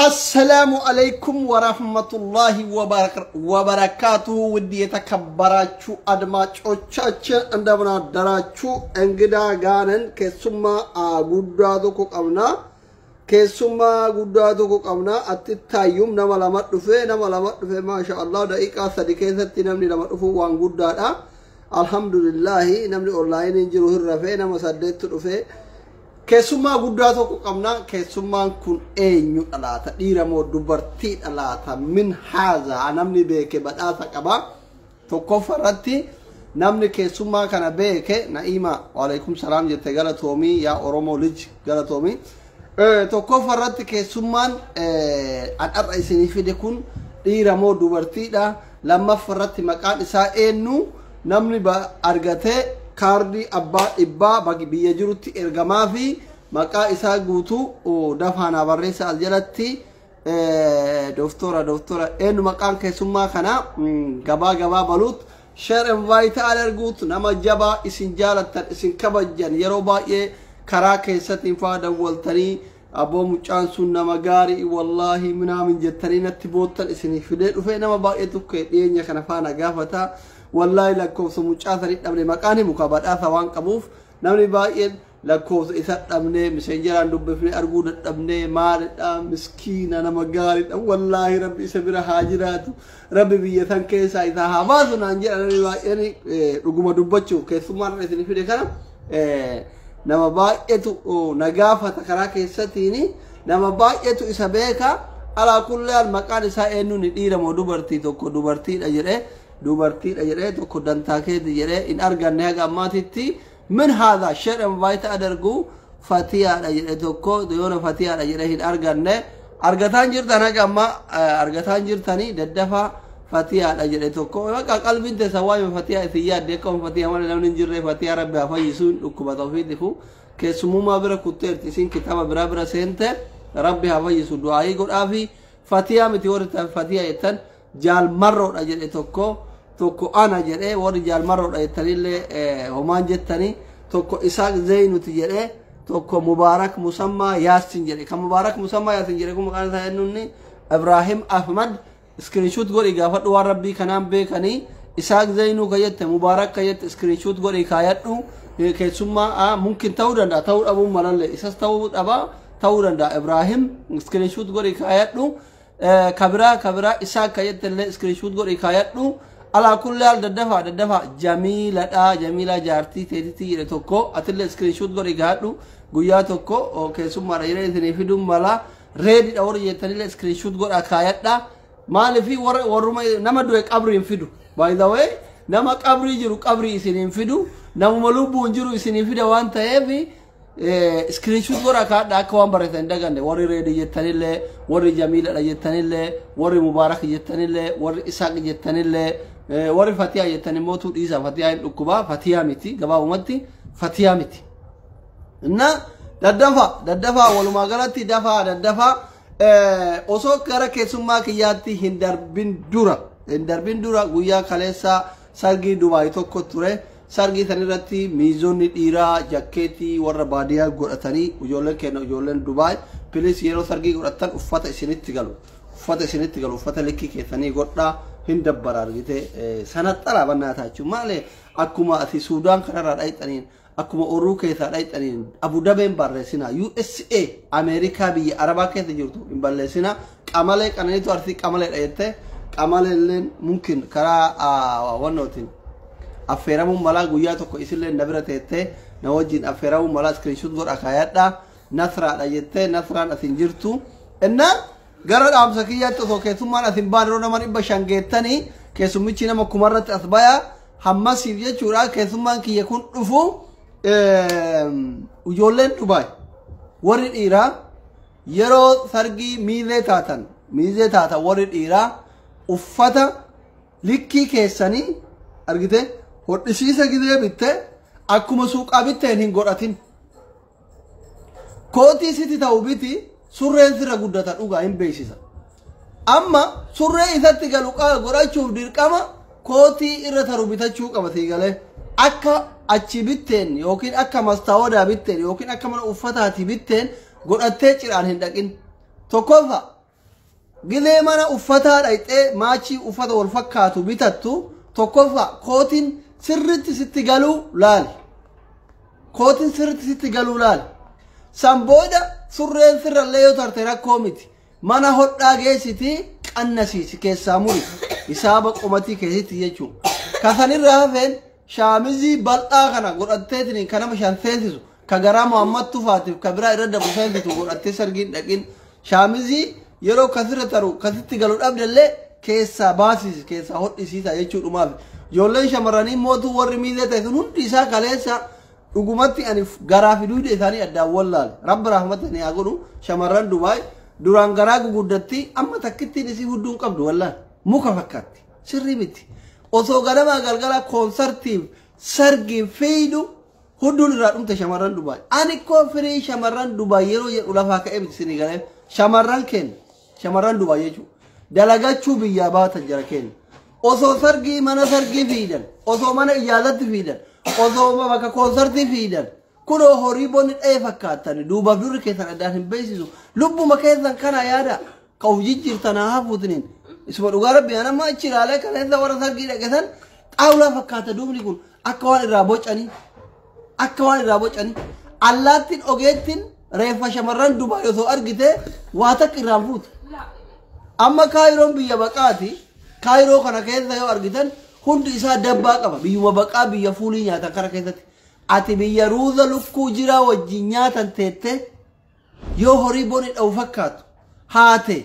السلام عليكم ورحمة الله وبركاته ودي يتكبراتشو أدماتشو تشاتش عندما دراتشو انجدا غانن كسما غدادوكو قمنا كسما غدادوكو قمنا اتتايوم نما لما دفه ما شاء الله دقيقة صديقة نمني لما دفه وان غدادا الحمد لله نمني أونلاين انجرو هرفه نما صدت دفه كسما غدادوكو قمنا كسما كن اينيو دلاتا ديرمو دبرتي دلاتا من هذا نمني بك بداتا قبا توكفرتي نمني كسما كان بك نعيمة وعليكم السلام جت غلطومي يا اورومو لج غلطومي توكفرتي كسما ان الرئيسني في دكون ديرمو دبرتي دا لما فرتي مكان اسا انو نمني با ارغته كاردي أبا إبا باقي بيجروتي إرجما في مكا إسا قوتو ودفعنا بريس الجلتي دكتورة إنه مكان كسمة كنا جبا بلوت شر انفايت على القوت نما جبا إسن جالت إسن كبجن يروبا كراك ستين فادا والتري أبو مجانسون نما غاري والله منا من جتري نتبوتن إسن فدير وفي نما باقي توكي دينيا كنا فانا قافتا والله لكوس مجاثري نمني مكاني مكابات آثوان قبوف نمني باين لكوس إثات نمني مسنجران دب في أرجود نمني مال مسكين أنا مقارد والله ربي سبير حاجرات ربي بيثان كيسا إذا هبازو نانجر أنا يعني رجوم دبتشو كيسمان رسني في ذكر نما بايتو نجافة تكرا كيساتيني نما بايتو إسابيكا على كل المكان سائنو ندير مودوبرتي توكو دوبرتي أجره دوبرتي أجره توكو دنتاكي أجره إن أرجع نهجا ماتتي من هذا شر مبايت أدرجو فتيا أجره توكو ديونا فتيا أجره إن أرجع نه أرجعان جرتنا كما أرجعان جرتني ددفع فتيا أجره توكو ما كقلب أنت سواي فتيا ثياب ديكم فتيا ما لنا نجري فتيا ربي أفايسون لكم توفيق دفو كسمو ما برا كتير تسين كتاب برا سنت ربي أفايسون دعائي قل أفي فتيا متورت فتيا يتن جال مرة أجره توكو أنا جري ور جال مرة يتنيله همان جتني توكو إسحاق زين وتجري توكو مبارك مسمى ياسين جري كمبارك مسمى ياسين جري كم كان ثاني إبراهيم أحمد سكرينشوت قولي قافت وربي كنام بكني إسحاق زينو كيت مبارك كيت سكرينشوت قولي كايتو كيسمى ممكن تورندا تور أبو ملل إساس تور أبا تورندا إبراهيم سكرينشوت قولي كايتو كبرا إسحاق كيت اللي سكرينشوت قولي كايتو على كل حال ددفع جميلة جارتي تيتي توكو أتلي سكرينشوت قولي كايتو قويا توكو كيسمى رأينا يتنفيدون ملا ريدي أور يتنيل سكرينشوت قولي كايتو مالي في ورما نما دوك قبر ينفدو باي ذا واي نما قبر يجرو قبر يسين ينفدو نما ملوبو يجرو يسين ينفدو وانت هيفي سكرين شوت غورا كا كوان برتن دغان وري ريدي يتنيل وري جميل يتنيل وري مبارك يتنيل وري اسحاق يتنيل وري فتيا يتنيل موتو ديزا فتيا دكوبا فتيا ميتي غبا ومتي فتيا ميتي ان ددفا ولما غلطي ددفا osoo gara keessummaa kiyyaatti hin darbin dura guyyaa kaleessa sargii Dubaay tokko ture sargii tan irratti miizonni dhiiraa jakkeetii warra baadiyyaa godhatanii ijoolleen Dubaay pilis yeroo sargii godhatan uffata isinitti galu uffata likkii keessanii godhaa hin dabbara argite sana xaraabannaa taachuu malee akkuma ati Suudaan kanarraa dhayxaniin akkuma oruu keessa dhayxaniin Abu Dhabiin barreessina USA Ameerikaa biyya Arabaa keessa jirtu hin balleessina qamalee qananiitu arti qamalee dhayette qamaleelleen mumkin karaa wannootiin affeeramuun malaa guyyaa tokko isillee na bira teette na wajjin affeeramuun malaa screenshot godha kaayadha nasraadha jettee nasraan asin jirtu inna gara dhaamsa kiyyaatti osoo keessummaan asin baaniroo nama 500 geettanii keessummichi nama kumarratti as baya hammasiif jechuudha keessummaan kiyya kun dhufu ijoolleen Dubaay warri dhiiraa yeroo sargii miizee taatan warri dhiiraa uffata likkii keessanii argite hodhisiisa gidee bitte akkuma suuqaa bitteen hin godhatin kootii siti ta'u biti surreen sirra guddata dhugaa hin beeksisa amma surree isatti galu godhachuuf dirqama kootii irra taru bitachuu qabatee galee akka achi bitteen yookiin akka mastaawodaa bitteen yookiin akka mana uffataati bitteen godhattee ciraan hin dhaqin tokkofa gilee mana uffataa dhayxee maachii uffata wal fakkaatu bitattu tokkoffaa kootiin sirritti sitti galuu laali. Kootiin sirritti sitti galuu laali. San booda surreen sirrallee yoo tarte rakkoo miti. Mana hodhaa geessiti qannasiisi keessaa muri. Hisaaba qomatii keessatti jechuudha. Kasanirraa hafeen shaamizii bal'aa kana godhatteetiin kan nama shan seensisu ka garaa Muhammad Tufaatiif ka biraa irra dabu seensisu godhattee sargiin dhaqin shaamizii yeroo kasirra taru kasitti galuu dhabdellee keessaa baasisi keessaa hodhisiisa jechuudhumaaf. Ijoolleen shamarranii mootuu warri miidhee ta'e sun hundi isaa kaleessa dhugumatti ani garaa fi duude isaanii addaan wallaale. Rabbi rahmatani haa godhu shamarran Dubaay duraan garaa guguddatti amma takkittiin isii hudduun qabdu wallaale muka fakkaatti sirrii miti. Osoo ganamaa galgala koonsartiif sargiin fiidu hudduun irraa dhumte shamarran Dubaay. Ani koo firii shamarran Dubaay yeroo jedhu lafaa ka'ee miti sinii galee shamarran keenya shamarran Dubaay jechuudha. Dalagachuu biyyaa baatan jara keenya. Osoo sargii mana sargii fiidan, osoo mana ijaazatti fiidan, osoo bakka koonsartii fiidan, kunoo horii bonni dha'ee fakkaatan duubaaf durri keessan addaan hin beeksisu. Lubbuma keessan kana yaada ka of jijjiirtan haa hafuutiniin. Isuma dhugaa rabbi anamma achi ilaalee kaleessa warra sargii dhaqesan xaawulaa fakkaata duubni kun akka waan irraa bocanii. Akka waan irraa bocanii. Allaattiin ogeettiin reeffa shamarran Dubaay osoo argite waa takka irraan fuutu. Amma Kaayiroon biyya baqaati. Kaayiroo kana keessa yoo argitan hundi isaa dabbaa qaba. Biyyuma baqaa biyya fuulii nyaatan kana keessatti. Ati biyya ruuza lukkuu jiraa wajjin nyaatan teette yoo horii bonni dha'u fakkaatu haate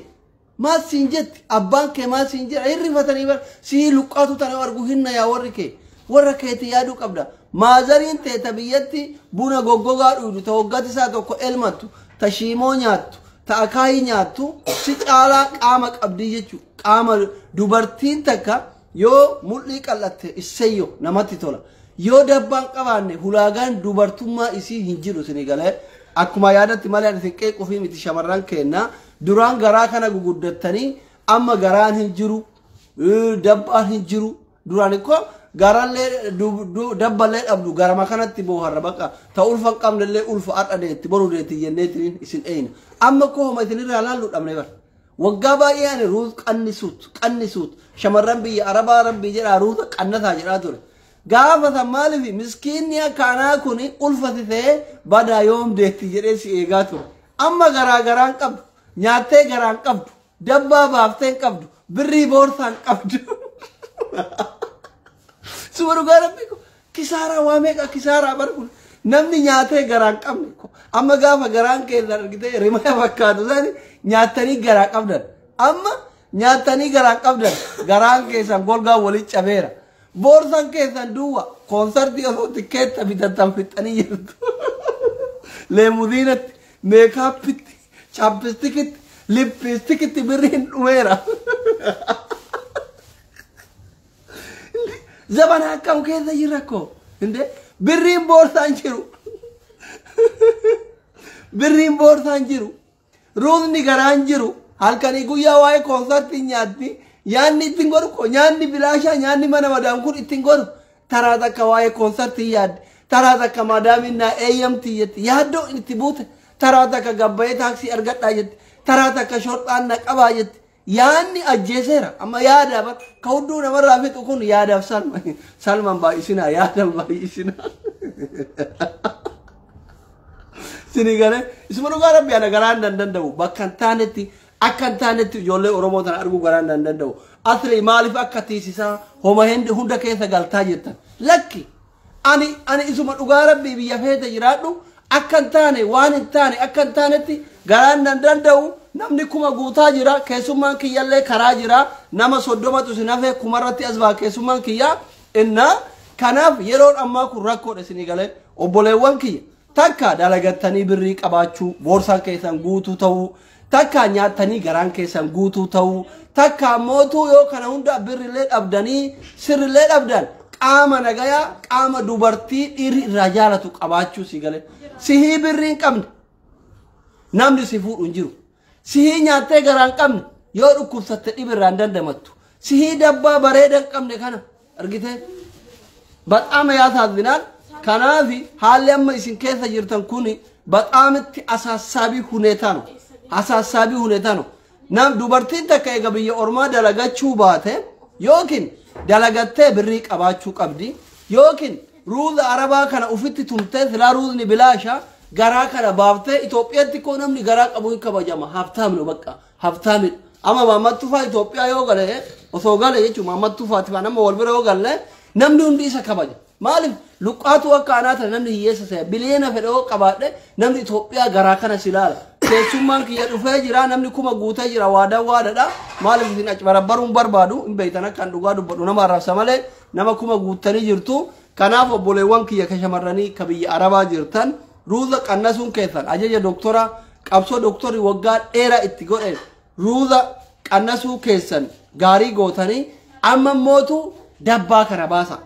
maal siin jetti abbaan kee maal siin jedha hirrifatanii bar sii luqqaatu tana argu hinna yaa warri kee warra keetii yaaduu qabda. Maazariin teeta biyyatti buna goggogaa dhuudu ta waggaatti isaa tokko elmattu ta shiimoo nyaattu ta akaayii nyaattu si caalaa qaama qabdii jechuudha. Qaama dubartiin takka yoo mul'ii qal'atte isseeyyo namatti tola. Yoo dabbaan qabaanne hulaagaan dubartummaa isii hin jiru sinii galee akkuma yaadatti malee ani sinqee qofii miti shamarran keenna duraan garaa kana guguddattanii amma garaan hin jiru dabbaan hin jiru duraan ikkoo garallee dabballee dhabdu garama kanatti booharra baqa ta ulfa qabnellee ulfa adha deetti boru deetti jenneetiin isin eeyna amma koo homa isinirraa laallu dhabne bar waggaa baay'ee ani ruuz qannisuut shamarran biyya arabaa rabbii jedhaa ruuza qannataa jedhaa ture. Gaafa san maaliif miskiinni akkanaa kun ulfatitee badaa yoom deetti jedhee si eegaa ture. Amma garaan qabdu nyaattee garaan qabdu dabbaa baaftee qabdu birrii boorsaan qabdu. Suma dhugaa rabbii ko kisaaraa waa meeqa kisaaraa barkuun namni nyaatee garaan qabne ko amma gaafa garaan keessan argitee rimaya fakkaatu sani nyaattanii garaa qabdan. Amma nyaattanii garaan qabdan garaan keessan golgaa waliin cabeera. Boorsan keessan duwwa koonsartii osoo tikkeetta bitattan fixanii jirtu. Leemuziinatti, meekaappitti, chaappistikitti, lippistikitti birriin dhumeera. Zabana akkam keessa jirra koo. Birriin boorsaan jiru. Birriin boorsaan jiru. Ruuzni garaan jiru. Halkanii guyyaa waa'ee koonsartii nyaatti. Nyaanni ittiin godhu ko nyaanni bilaashaa nyaanni mana madaam kun ittiin godhu taraa takka waa'ee koonsartii yaadde taraa takka madaamin naa eeyyamtii jetti yaaddoo itti buute taraa takka gabbayee taaksii argadhaa jetti taraa takka shorxaan na qabaa jetti yaanni ajjeeseera amma yaadaa bakka ka hudduu namarraa fixu kun yaadaaf salman baay'isinaa yaadan baay'isinaa. Sinii galee isuma dhugaa rabbi ana garaan danda'u bakka hin taanetti. Akka hin taanetti ijoollee Oromoo tana arguu garaan danda'u. Asli maaliif akka tiisisaa homa hunda keessa galtaa jettan. Lakki ani isuma dhugaa rabbii biyya feete jiraadhu akka hin taane waan hin taane akka hin taanetti garaan danda'u namni kuma guutaa jira keessummaan kiyyallee karaa jira nama 30tu sinafee kumarratti as baa keessummaan kiyyaa innaa kanaaf yeroon ammaa kun rakkoodha isinii galee obboleewwan kiyya takka dalagattanii birrii qabaachuu boorsaan keessan guutuu ta'uu. Takka nyaatanii garaan keessan guutuu ta'uu takka mootuu yoo kana hunda birrillee dhabdanii sirrillee dhabdan qaama nagayaa qaama dubartii dhiirri irraa jaalatu qabaachuu si galee sihii birriin qabne namni si fuudhu hin jiru sihii nyaattee garaan qabne yoo dhukkubsatte dhibirraan dandamattu sihii dabbaa bareedan qabne kana argitee baxaama yaasaazinaan kanaafi haalli amma isin keessa jirtan kuni baxaamitti asaasabii huneetaanu. Asaasabii huneetano nam dubartiin takka eega biyya ormaa dalagachuu baate yookiin dalagattee birrii qabaachuu qabdi yookiin ruuza arabaa kana ufitti tumtee silaa ruuzni bilaasha garaa kana baaftee Itoophiyaatti koo namni garaa qabu hin kabajama haftaamni bakka haftaamni ama Maamad Tufaa Itoophiyaa yoo gale osoo gale jechuun Maamad Tufaati fa nama wal bira yoo galle namni hundi isa kabaja maaliif luqqaatu akka anaata namni hiyyeessa ta'e biliyeena fedhoo qabaadhe namni Itoophiyaa garaa kana silaala keessummaan kiyya dhufee jira namni kuma guutee jira waadadha maaliif isin achi barabbaruun barbaadu hin beeytan akka dhugaa dubbadhu nama arrabsa malee nama kuma guutanii jirtu kanaaf obboleewwan kiyya ka shamarranii ka biyya arabaa jirtan ruuza qannasuun keessan ajaja doktora qabsoo doktorri waggaa dheeraa itti godhe ruuza qannasuu keessan gaarii gootanii amma mootu dabbaa kana baasa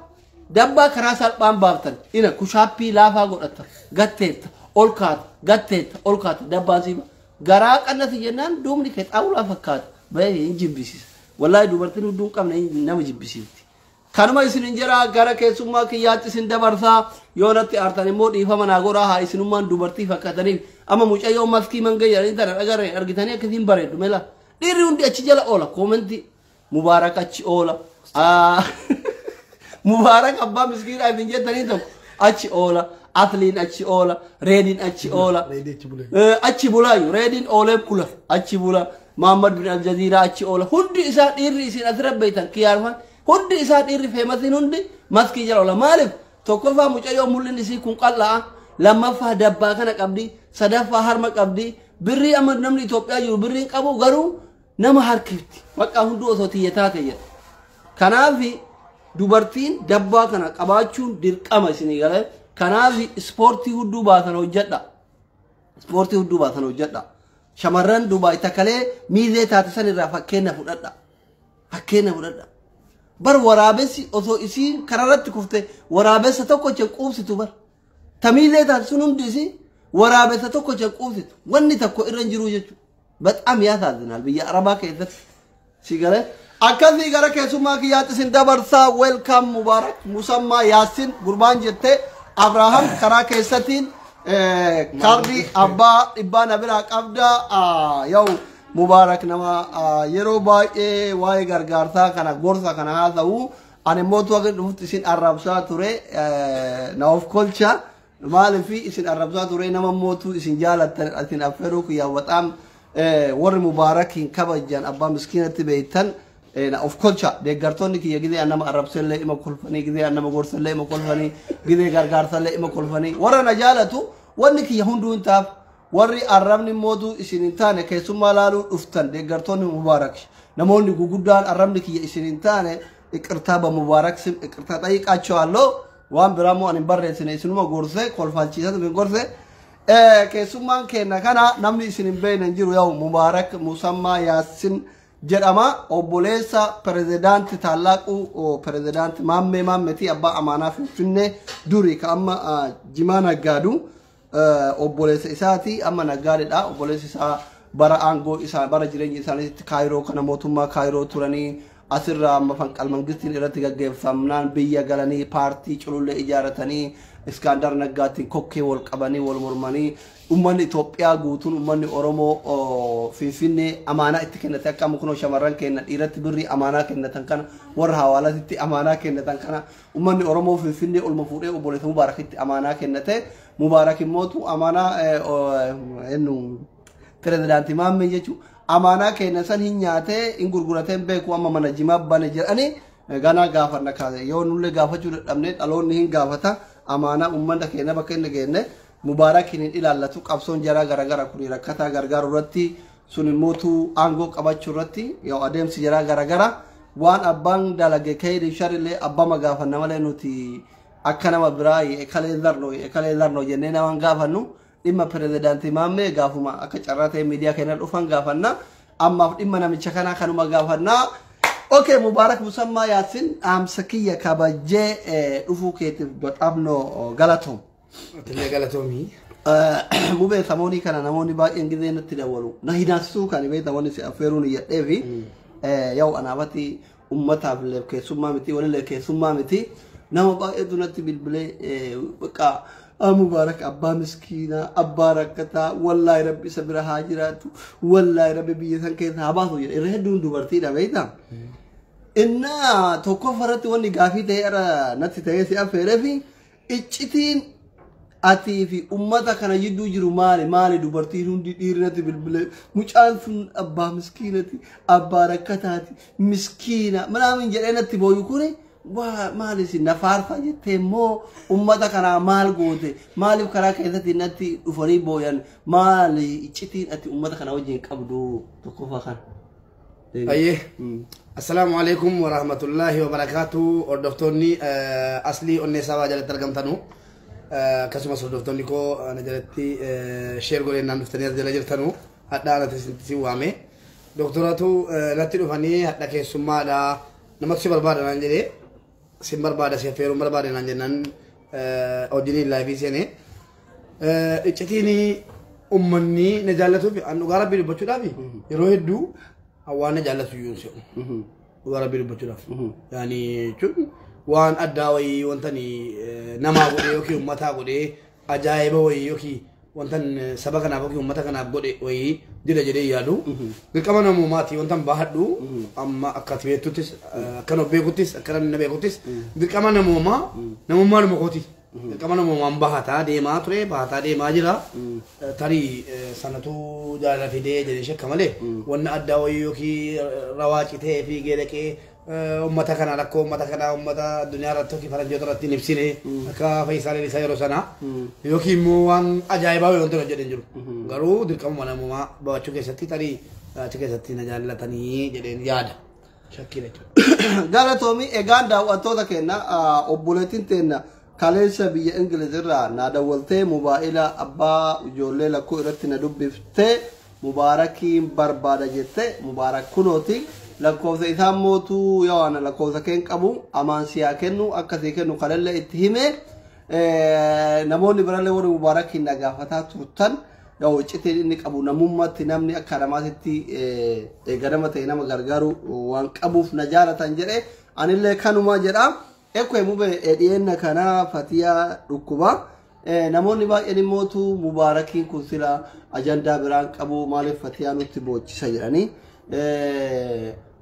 dabbaa karaa salphaan baaftan ina kushaappii laafaa godhatta gatteetta olkaata gatteetta olkaata dabbaan siiba garaa qannasi jennaan duubni kee xaawulaa fakkaata bahee hin jibbisiisa wallaahi dubartiin hedduun qabne nama jibbisiifti kanuma isin injera gara keessummaa kiyyaatti isin dabarsaa yoo natti aartan immoo dhiifama naa godhaa haa isinummaan dubartii fakkaataniif amma mucayyoo maskii mangayyaa tana dhagarre argitanii akkasiin bareeddu mela dhiirri hundi achi jala oola koomenti mubaarak achi oola mubaarak abbaa miskiidhaa ifin jettanii tokko achi oola atliin achi oola reediin achi oola achi bulaayu reediin oolee kula achi bula Muhammad bin Aljaziiraa achi oola hundi isaa dhiirri isin asirra beeytan kiyyaarfan hundi isaa dhiirri feematiin hundi maskii jala oola maaliif tokkoffaa mucayyoo mul'in isii kun qal'aa lammaffaa dabbaa kana qabdi sadaffaa harma qabdi birrii amma namni Itoophiyaa jiru birriin qabu garuu nama harkifti bakka hundi osoo xiyyataa ta'e kanaaf dubartiin dabbaa kana qabaachuun dirqama isinii galee kanaaf ispoortii hudduu baatan hojjedha ispoortii hudduu baatan hojjedha shamarran Dubaay takkalee miizee taate san irraa fakkeenya fudhadha bar waraabessi osoo isiin kararratti kufte waraabessa tokko quubsitu bar tamiizee taate sun hundi isii waraabessa tokko quubsitu wanni tokko irra hin jiru jechuudha በጣም ያሳዝናል ብያ አረባ ከይዘት ሲገለ አከዚ ገረ ከሱማ ከያት ሲን ደበርሳ ዌልካም ሙባረክ ሙሰማ ያሲን ጉርባን ጀቴ አብርሃም ከራ ከሰቲን ካርዲ አባ ኢባና ብራ ቀብዳ ያው ሙባረክ ነማ የሮባኤ ዋይ ገርጋርታ ከና ጎርሳ ከና ሀዛው አኔ ሞቱ ወገን ዱፍት ሲን አራብሳ ቱሬ ናውፍ ኮልቻ ማለፊ ሲን አራብሳ ቱሬ ነማ ሞቱ ሲን ጃላት አቲን አፈሩ ያ በጣም ور مبارك كبجان أبا مسكينة بيتن of course deeggartoonni kiyya gidee annama arrabsellee ima kolfanii gidee annama gorsellee ima kolfanii gidee gargaarsallee ima kolfanii warra na jaalatu wanni kiyya hunduu hin taaf warri arrabni mootu isin hin taane keessummaa laaluu dhuftan deeggartoonni mubaarak namoonni guguddaan arrabni kiyya isin hin taane iqirtaa ba mubaarak sim iqirtaa xayiqaachawalloo waan biraamoo ani hin barreessine isinuma gorse kolfaalchiisatu hin gorse keessummaan kenna kana namni isin hin beekne hin jiru yaa'u mubaarak musammaa yaasin jedhama obboleessa pirezidaanti tallaaqu pirezidaanti maammeti abbaa amaanaa finfinnee duri ka amma jimaa naggaadu obboleessa isaati amma naggaadedha obboleessi isaa bara aangoo isaa bara jireenya isaaniitti kaayiroo kana mootummaa kaayiroo turanii asirraa amma fanqal mangistiin irratti gaggeeffamnaan biyya galanii paartii culullee ijaaratanii iskaandar naggaatiin kokkee wal qabanii wal mormanii ummanni Itoophiyaa guutuun ummanni Oromoo finfinnee amaanaa itti kennate akka mukunoo shamarran kenna dhiiratti birrii amaanaa kennatan kana warra hawaalaatti amaanaa kennatan kana ummanni Oromoo finfinnee olma fuudhee obboleessa Mubaarakitti amaanaa kennate Mubaarak immoo amaanaa ennu pirezidaantii maammee jechuudha amaanaa kenna san hin nyaatee hin gurgurateen beeku amma mana jimaa bane jedhanii ganaa gaafanna kaase yoo nullee gaafachuu dadhabnee dhaloonni hin gaafata amaanaa ummata keenya bakka inni geenne Mubaarak hin ilaallatu qabsoon jaraa garagara kuni rakkataa gargaaru irratti sun immoo aangoo qabachuu irratti yoo adeemsi jaraa garagara waan abbaan dalage kaydi sharillee abbama gaafanna malee nuti akka nama biraa ekalee zarno jennee nama gaafannu dhimma pirezidaantii maammee gaafuma akka carraatee miidiyaa keenya dhufan gaafanna ammaaf dhimma namicha kanaa kanuma gaafanna okay Mubaarak musammaa yaasin amsakiya kabajee dhufuu keetiif badhaafno galatoom galatoomii mubee tamoonii kana namoonni baay'een gizee natti dawalu na hinaasisuu kan beektamoonni si affeeruun iyyadheefi yaa'u anaafatti ummataaf keessummaa miti walillee keessummaa miti nama baay'eetu natti bilbilee bakka مبارك أبا مسكينة أبا ركتا والله ربي سبر هاجرات والله ربي بيثن كيف هباطو يرهدون دوبرتينا بيتا إننا توقفرت واني قافي تيرا نتي تيسي أفيرفي إجتين أتي في أمتا كان يدو جرو مالي دوبرتين ديرنتي بالبلد مجانسون أبا مسكينتي أبا ركتاتي مسكينة منامين جرينتي بويكوني ومالي سي نفارفا جتمو أمتا كان مال قوتي مالي بكرا كيثتي نتي أفري بويان مالي إجتين أتي أمتا كان وجين كبدو توقفا كان أيه السلام عليكم ورحمة الله وبركاته أردفتوني أصلي أني سوا جالت ترقم تنو كسما سردفتوني كو أنا جالتي شير قولي نام دفتني أرجل جلتنو حتى أنا تسنتسي وامي دكتوراتو نتي رفاني حتى كي سمع دا نمكسي بربادة نانجري سيم بربادة سيفيرو بربادة نانجرنان أوديني لايفي سيني إجتيني أمني نجالتو في أنو غارب بيرو بچو دافي يروه دو أوانا جالتو يونسيو غارب بيرو بچو دافي يعني چون وان أداوي وانتني نما قولي يوكي أمتا قولي أجايبا وي يوكي وانتن سبقنا بوكي أمتا كنا قولي وي ديدا جدي يادو لكما نمو ماتي وانتن باهدو أما أكاتبه توتس أكانو بيكوتس أكان نبيكوتس لكما نمو ما نمو كمان مو مباهتا دي ما تري باهتا دي ما جرا تري سنتو جالا في دي جريشة كماله وانا أداويو كي رواجي ته في غيرك أمتا كنا لكو أمتا كنا أمتا الدنيا رتو كي فرنجو ترتي نفسيني كا فيسالي لسايرو سنا يوكي موان أجايبا ويونتو نجدين جرو غرو دل كم وانا مو ما بوچو كيستي تري چكي ستي نجال تني جدين ياد شكرا قالت تومي إيغان داو أتوتا كنا أبولتين تنا كاليسا بيا إنجليز الرا نادا ولتي موبايلا أبا جولي لكو إرتنا دبفتي مباركين بربادة جتي مبارك كنوتي لكو ثيثام موتو يوانا لكو ثكين كابو أمان سيا كنو أكثي كنو قلل اتهمي نموني برالي وري مباركين نقافتا ترطن يو اتشتين إنك أبو نمومت نمني أكرماتي غرمتي نما غرغارو وانك أبو فنجارة تنجري أن اللي كانوا ما جرأ Ekwe mube ediyenna kana fatiya rukuba namonni baay'een mootu mubarakiin kun sila ajanda biraan qabu maaliif fatiya nutti bochisa jedhani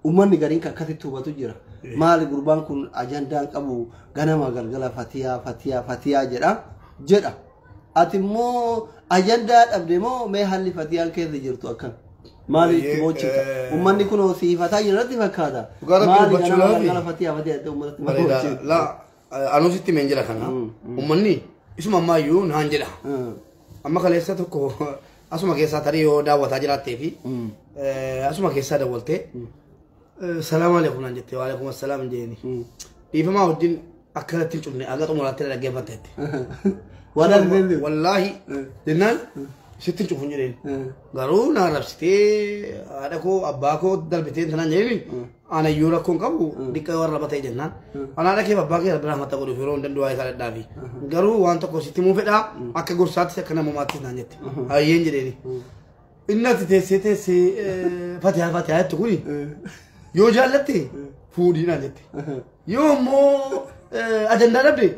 ummanni gariin akkasitti hubatu jira maali gurbaan kun ajandaan qabu ganama galgala fatiya jedha ati immoo ajandaa dhabde moo mee halli fatiyaan keessa jirtu akkan maali bochita ummanni kun sifataa jirratti fakkaata maali ganama fatiya ummatti لا أنا ستي من جلا كنا أمني اسمه ما يو نانجلا أما خليسة تكو أسمع كيسة تريو دعوة تاجرات تبي أسمع كيسة دولته السلام عليكم نانجتي وعليكم السلام جيني إذا ما ودين أكلت تجوني أقطع مرات تلا جيبان تهتي والله لنان ستي تجون جرين قالوا نعرف ستي هذا كو أباكو دلبتين ثنا جيني أنا يورا كون كابو ديكا ورا بتاعي جنان أنا لكي باباكي ربنا ما تقولوا فيرون دندوا هاي كارد دافي قالوا وانت كوسيتي مو فدا أكا غرسات سكنا مماتي نانجت هاي ينجريني إنك تسي فاتحة تقولي يو جالتي فودي نانجت يوم مو أجندة نبدي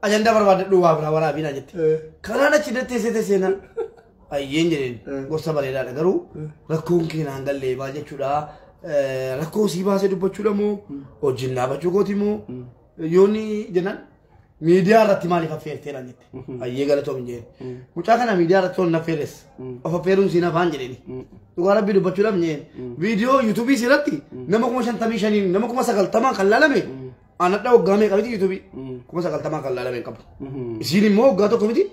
أجندة برباد دوا برا بينا جت كرانا كده تسي نا هاي ينجريني غرسة بريدا قالوا ركون كنا عندنا اللي باجي شولا rakko si baase dubbachuudha moo hojiin dhaabachuu kooti moo yoonni jennan miidiyaa irratti maaliif affeerteedhaan jette hayyee galatoo hin jeen mucaa kana miidiyaa irratti ol naffeeres of affeeruun siin afaan jedheni dhugaa rabbii dubbachuudhaaf jeen viidiyoo yuutuubii irratti nama 55 nama 90 kan laalame anadha waggaa meeqa miti yuutuubii 90 kan laalame qabdu isiin immoo waggaa tokko miti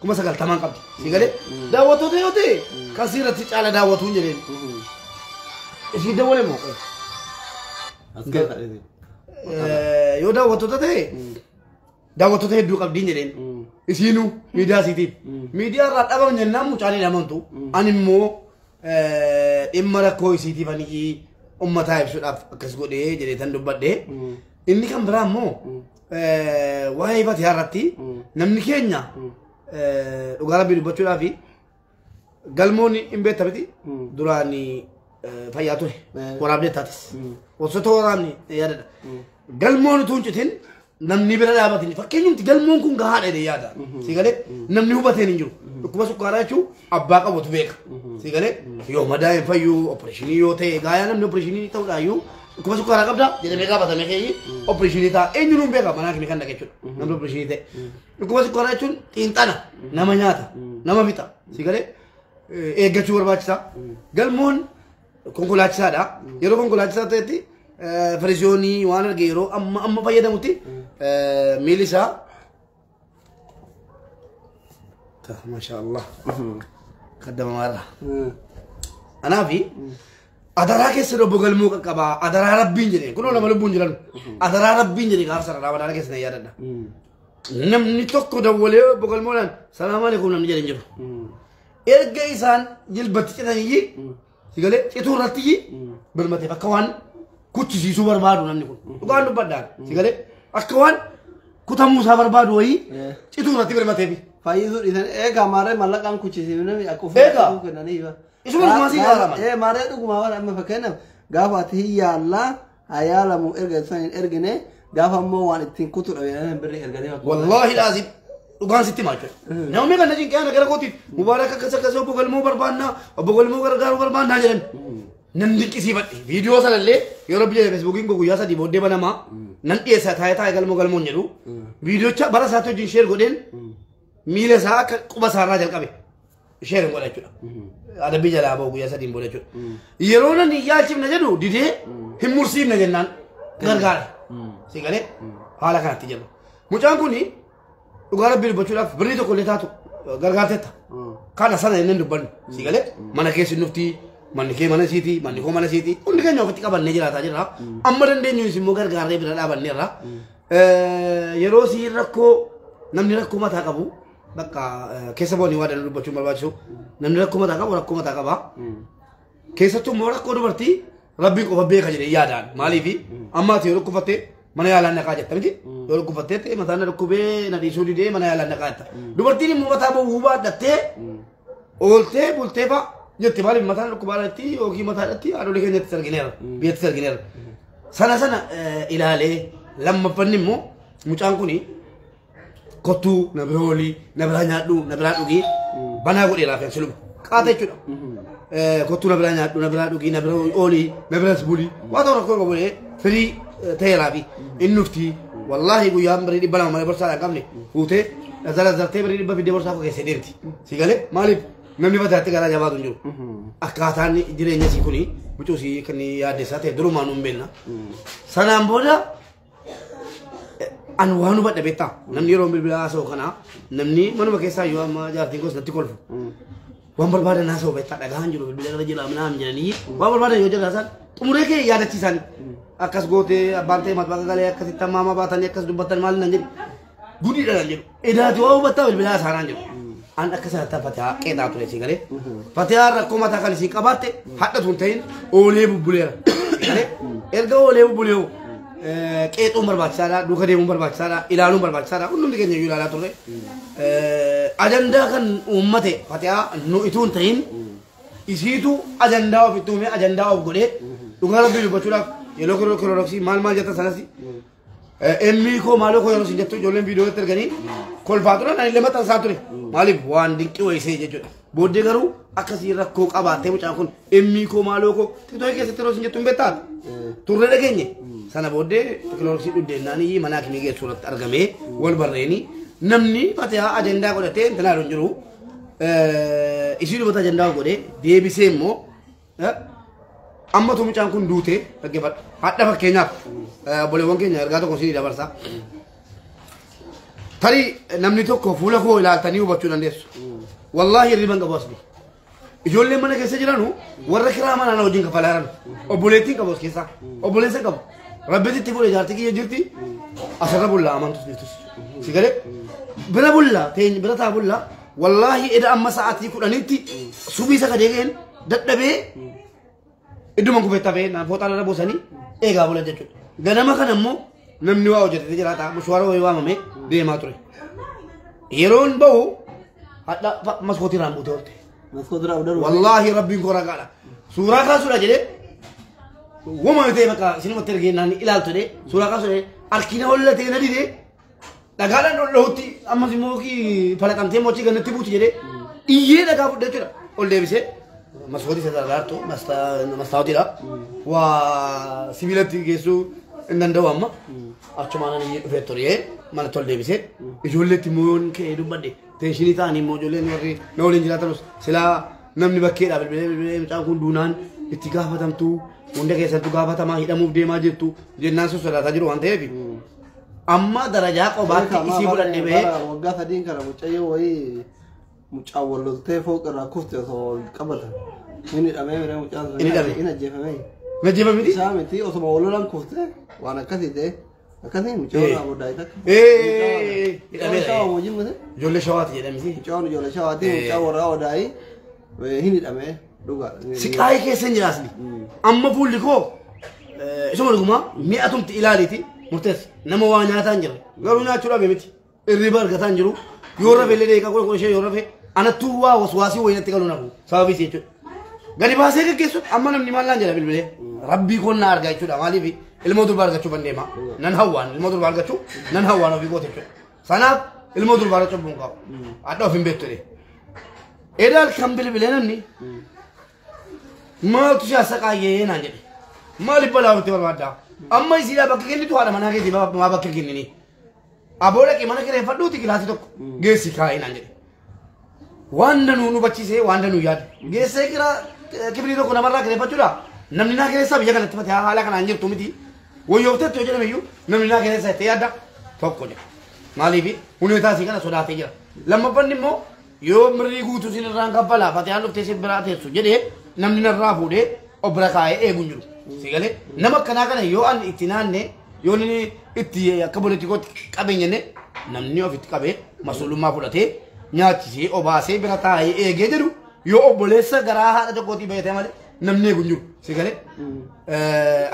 90 qabdi si galee daawwattoota yoo ta'e kan irratti caala daawwatuun jedheen إيش يدور لهم؟ يودا وتوتة داوتوتة دوك أبدين جرين إيشينو ميديا سيتي ميديا رات أبغى نجنام مچاني لامنتو أنيمو إمرا كوي سيتي فني أمتا يبسط أكسبو ده جري تندو بدة إني كم برامو واي باتي هارتي نمني كينيا وقارا بيرو بتشولا في قلموني إمبيتا بتي دراني فياتوه ورابدي تاتس وسطو ورامني يارد قلمون تونجتين namni bira dhaabatanii fakkeenyumti galmoon kun gahaadha jedhee yaada. Si galee namni hubatee hin jiru. Dhukkuba sukkaaraa jechuun abbaa qabutu beeka. Si galee yoo madaa hin fayyuu opereeshinii yoo ta'e gaayaa namni opereeshinii ta'uudhaayyuu dhukkuba sukkaaraa qabdaa jedhamee gaafatame keeyyi opereeshinii ta'a eenyuun hin beeka manaa kimi kan dhaqa jechuudha. Namni opereeshinii ta'e. Dhukkuba sukkaaraa jechuun xiinxana nama nyaata nama fixa. Si galee eeggachuu barbaachisaa. Galmoon konkolaachisaadha. Yeroo konkolaachisaa ta'etti firizoonii waan arge yeroo amma fayyadamutti miilli isaa maashaallah kaddamamaarra. Anaafi adaraa keessa dobbo galmoo qaqqabaa adaraa rabbiin jedhee kunoo nama lubbuun jiran adaraa rabbiin jedhee gaafa sana adaraa keessa na yaadadha. Namni tokko dawwalee obbo galmoodhaan salaamu alaikum namni jedhan jiru. Erga isaan jilbatti citanii si galee cituu irratti birmatee akka waan kuchisiisuu barbaadu namni kun dhugaan dubbadhaan si galee akka waan kutamuu isaa barbaadu wayii cituu irratti birmateefi. Fayyisuu dhiisan eegaa maaree mallaqaan kuchisiifnami akka uffata kennaniifa. Isuma dhuguma sii gaaraman. Maaree dhuguma waan amma fakkeenyaaf gaafa ati hiyyaallaa hayaalamu erga isaaniin ergine gaafa immoo waan ittiin kutu dhabee birrii erganii bakka. Wallaahi laazim dhugaan sitti maachuu. Namni kan najiin qe'aana gara kootiif mubaarak akkasii obbo Galmoo barbaannaa obbo Galmoo gargaaruu barbaannaa jedhan. Nan dinqisiifadhe viidiyoo sanallee yeroo biyya feesbuukiin guyyaa sadii booddee banamaa nan dhiyeessa taa'ee Galmoon jedhu viidiyoocha bara isaatti wajjin sheer godheen miila isaa akka quba isaarraa jalqabe sheer godha jechuudha. Adabbii jalaa bahu guyyaa sadiin booda jechuudha. Yeroo nan yaalchifna jedhu didee hin mursiifne jennaan gargaara. Si galee haala kanatti jedhu. Mucaan kuni dhugaa rabbii dubbachuudhaaf birrii tokko illee taatu gargaartetta. Kana sana inni dubbannu si galee mana keessi nuftii manni kee mana siiti manni koo mana siiti hundi keenya ofitti qabannee jiraataa jirra. Amma dandeenyuus immoo gargaarree bira dhaabanneerra. Yeroo si rakkoo namni rakkoo mataa qabu bakka keessa boonii waa danda'u dubbachuun barbaachisu namni rakkoo mataa qaba. Keessattuu immoo rakkoo dubartii rabbiin qofa beeka jedhee yaadaan maaliifi amma ati yeroo kuffattee mana yaalaan naqaa jetta miti yeroo kuffattee mataan na dhukkubee na dhiisuu didee mana yaalaan naqaa jetta. Dubartiin immoo mataa ba'uu baadhattee ooltee bultee fa'a jetti maaliif mataan dhukkubaadhaatti yookiin mataadhaatti haadholee keenyatti sargineera biyyatti sargineera. Sana ilaalee lammaffanni immoo mucaan kuni kottuu na bira oolii na biraa nyaadhu na biraa dhugii banaa godheeraaf yan siluma qaata jechuudha. Kottuu na biraa nyaadhu na biraa dhugii na biraa oolii na biraa bulii waa ta'u rakkoo qabu firii ta'eeraa fi inni uftii wallaahi guyyaan birii dhibba lama malee borsaa qabne fuutee zartee birii dhibba fidee borsaa keessee deemti. Si galee maaliif namni bataatti garaa jabaatu hin jiru. Akkaataan jireenya isii kuni mucuu isii kan yaaddeessaa ta'e durumaan hin beekna. Sanaan booda an waan hubadha beektaa namni yeroo bilbilaa haasa'u kanaa namni manuma keessaa yoo amma jaartiin gosa natti kolfu. Waan barbaadan haasa'u beektaa dhagaan jiru bilbila gara jira minaan jedhanii waan barbaadan yoo jiraasan xumuree kee yaadachiisan akkas gootee abbaan ta'e matbaa galee akkasitti ammaa baatanii akkas dubbatan maal nan jedhu gudiidha nan jedhu edaati waa hubattaa bilbilaa haasa'an jedhu. An akka sanatti fatihaa qeexaa ture si galee fatihaa rakkoo mataa kan isin qabaatte hadhatu hin ta'in oolee bubbuleera. Erga oolee bubbuleewu qeexuun barbaachisaadha duuka deemuun barbaachisaadha ilaaluun barbaachisaadha hundi keenya iyyuu ilaalaa turre. Ajandaa kan uummate fatihaa nu ituu hin ta'in isiitu ajandaa of itti uume ajandaa of godhee dhugaa rabbii dubbachuudhaaf yeroo kirooroksii maal jetta sanas emmii koo maaloo koo yeroo isin jettu ijoolleen viidiyoo irratti erganii kolfaa turan ani lamata isaa ture maaliif waan dinqii wayisee jechuudha. Booddee garuu akkasii rakkoo qabaattee mucaan kun emmii koo maaloo koo tiktooki keessatti yeroo isin jettu hin beektaatu turre dhageenye. Sana booddee kirooroksii dhuddeennaan manaa kimii geessu irratti argamee wal barreeni namni fatihaa ajandaa godhatee intalaa hin jiru isii dubata ajandaa godhee deebisee immoo amma tu mucaan kun duutee dhaggeeffadha. Hadha fakkeenyaaf obboleewwan keenya ergaa tokko isinii dabarsa. Tarii namni tokko fuula koo ilaaltanii hubachuu dandeessu. Wallaahi hirriban qabu asbii. Ijoolleen mana keessa jiranu warra kiraa manaa wajjin kafalaa jiran obboleettiin qabu as keessaa obboleessa qabu. Rabbitti itti fuudhee jaartii kiyya jirti asirra bullaa amantus jirtus. Si galee bira bullaa teenya bira taa bullaa wallaahi eda amma sa'aatii 10tti subii isa kadeegeen dadhabee idduma kufeetta ba'ee naan fooxaa irra buusanii eegaa bulan jechuudha. Ganama kana immoo namni waa hojjetee jiraata mushwaara wayii waamamee deemaa ture. Yeroon bahu hadha maskootii irraan buutee oolte. Maskootii irraa budan wallaahi rabbiin koo ragaadha. Suuraa kaasuudha jedhee wama ta'e bakka isinumatti ergee naan ilaaltu jedhee suuraa kaasuudha arkina hollate na dide dhagaadhaan dhodhootti ammas immoo kii falaqamtee mochii gannatti buuti jedhee iyyee dhagaa fudhee jechuudha ol deebisee masootii isa gargaartu mastaawotiidha waa sibiilatti geessuu hin danda'u amma achumaan iyyee dhufee turee mana tol deebisee ijoolleetti immoo ka'ee dubbadde teeshinii ta'anii immoo ijoolleen warri na waliin jiraatanus silaa namni bakkeedha bilbilee mucaan kun duunaan itti gaafatamtu hunda keessattuu gaafatamaa hidhamuuf deemaa jirtu jennaan sun sodaataa jiru waan ta'eef amma darajaa qobaatti isii fudhadhee bahee waggaa sadiin kana mucayyoo wayii mucaa walloltee fooqirraa kufte osoo qabatan inni hidhamee miree mucaan sun inni ajjeefamee najjeefame miti isaa miti osoma wallolan kufte waan akkasii ta'e akkasii mucaa irraa boddaa isa hidhamee ijoollee shawaati jedhamisi mucaan ijoollee shawaati mucaa warraa odaayii hin hidhamee dhugaa siqaayii keessa hin jiraasni amma fuulli koo isuma dhuguma mi'a tumti ilaaliiti murteessa nama waa nyaataa hin jirre garuu nyaachuu dhabe miti irriba argataa hin jiru yoo rafe illee deeqaa kun ishee yoo rafe anattuu waa waswaasii wayinatti galuu nafu sababiis jechuudha gadi baasee gaggeessu amma namni maal naan jedha bilbilee rabbii koon na argaa jechuudha maaliif ilmoo durbaa argachuu bandeema nan hawwaan ilmoo durbaa argachuu nan hawwaan ofii goote jechuudha sanaaf ilmoo durbaa argachuu bu'uun qabu adda of hin beektu jedhee edaal kan bilbilee namni maaltu siyaasa qaayyee naan jedhe maaliif balaafatte barbaaddaa amma isiidhaa bakka kennitu haadha manaa keetii maa bakka kennini aboo dhaqee mana kireeffadhuuti kilaasii tokko geessi kaa'ee naan jedhe waan danuu nu bachiisee waan danuu yaade geessee kibrii tokko namarraa kireeffachuudha namni naa kireessaa biyya kanatti fatee haala kanaan jirtu miti wayyooftetti yoo jedhame iyyuu namni naa kireessaa itti yaadda tokko jedha maaliif huneetaasii kana sodaatee jira lammaffaan immoo yoo mirrii guutuu sin irraan kaffalaa fatee haan dhuftee sin biraa teessu jedhee namni narraa fuudhee obira kaa'ee eeguun jiru si galee nama akkanaa kana yoo an itti naanne yoo inni itti akka politikootti qabeenyenne namni ofitti qabee mas'uulummaa fudhatee nyaachisee obaasee bira taa'ee eegee jedhu yoo obboleessa garaa haadha tokkootii bayatee malee namni eeguun jiru si galee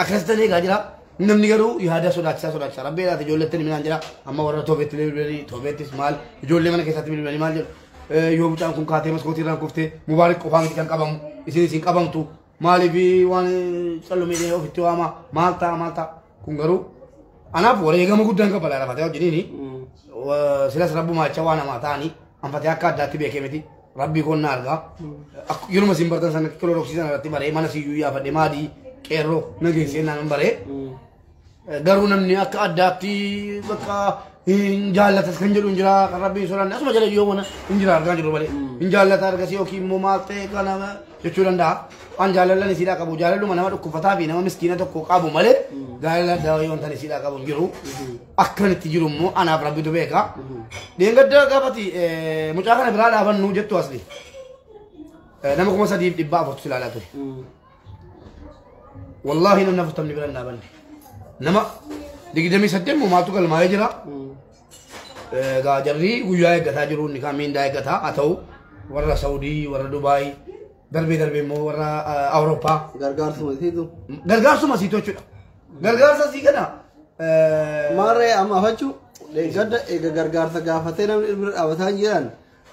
akkasitti eegaa jira namni garuu yaada sodaachisaa rabbeedhaati ijoolleetti minaan jira amma warra toobeetti bilbilanii toobeettis maal ijoollee mana keessatti bilbilanii maal jedhu yoo mucaan kun kaatee maskootii irraan kuftee mubaarik qofaa miti kan qabamu isin qabamtu maaliif waan callumee ofitti waama maal ta'a kun garuu anaaf wareegama guddaan qabala lafatee wajjiniini silas rabbu maacha waan namaa ta'anii anfatee akka addaatti beekee miti rabbii koon na argaa yeruma isin bartan sana kiloroksiisan irratti baree mana siyyuu yaafadhe maadii qeerroo nageessee naan baree garuu namni akka addaatti bakka hin jaallatas kan jedhu hin jira kan rabbiin sodaanne asuma jala yoo mana hin jira argaa jiru malee hin jaallata argasii yookiin immoo maal ta'e kana jechuu danda'a waan jaalallan isiidhaa qabu jaalalluma nama dhukkufataa fi nama miskiina tokko qabu malee jaalala addaa yoo tan isiidhaa qabu hin jiru akkanitti jiru immoo anaaf rabbitu beeka dheengadda gaafati mucaa kana biraa dhaabannu jettu asli nama 3,400 ilaalaa ture wallaahi namni 40 bira hin dhaabanne nama 28 moo maaltu galmaa'ee jira gaajarrii guyyaa eeggataa jiru inni kaan miindaa eeggataa haa ta'u warra Saawudii warra Dubaay darbee immoo warra Awurooppaa gargaarsuma siitu jechuudha gargaarsa sii kana maarree amma afachuu gadda eega gargaarsa gaafatee namni bira dhaabataa jiran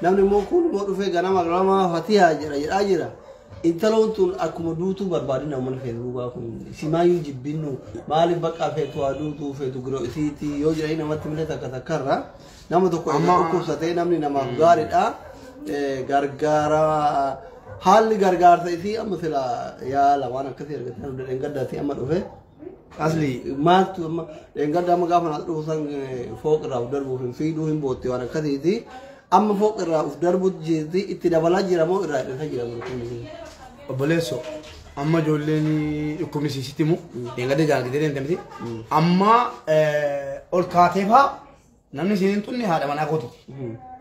namni immoo kun immoo dhufee ganama ganama fatihaa jedhaa jira intaloon tun akkuma duutuu barbaadina mana feetuugaa kun simaayyuu jibbinnu maaliif bakka feetu haa duutuu feetu giroo isiitii yoo jiranii namatti milee takkarra nama tokko amma dhukkubsatee namni namaaf gaariidha gargaara haalli gargaarsa isii amma sila yaala waan akkasii argatee dheengaddaatti amma dhufe asli maaltu amma dheengadda amma gaafa naas dhufu san fooqirraa uf darbuuf hin fiiduu hin bootte waan akkasiiti amma fooqirraa uf darbuut jirti itti dabalaa jira moo irraa hidhataa jira gurguruu obboleesso amma ijoolleen dhukkubni siisitti himu dheengadda jaallatee deemte miti amma ol kaatee fa'aa namni isiin hin xunne haadha manaa kootiti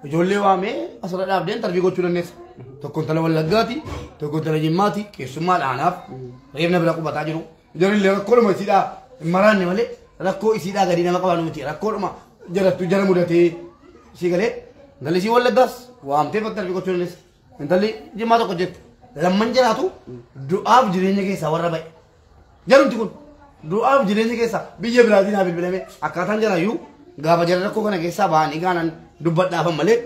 ijoollee waamee asirra dhaabdeen tarbii gochuu dandeessa tokkoon tala wallaggaati tokkoon tala jimmaati keessummaa dhaanaaf reefna bira qubataa jiru ijoollee rakkoodhuma isiidhaa hin maraanne malee rakkoo isiidhaa gadi nama qabaanu miti rakkoodhuma jarattu jara mudatee isii galee intalli isii wallaggaas waamtee bakka tarbii gochuu dandeessa intalli jimmaa tokko jette lamman jiraatu du'aaf jireenya keessaa warra ba'e jarumti kun du'aaf jireenya keessaa biyya biraatiin haa bilbilame akkaataan jaraayyuu gaafa jara rakkoo kana keessaa ba'anii gaanan dubbadhaafan malee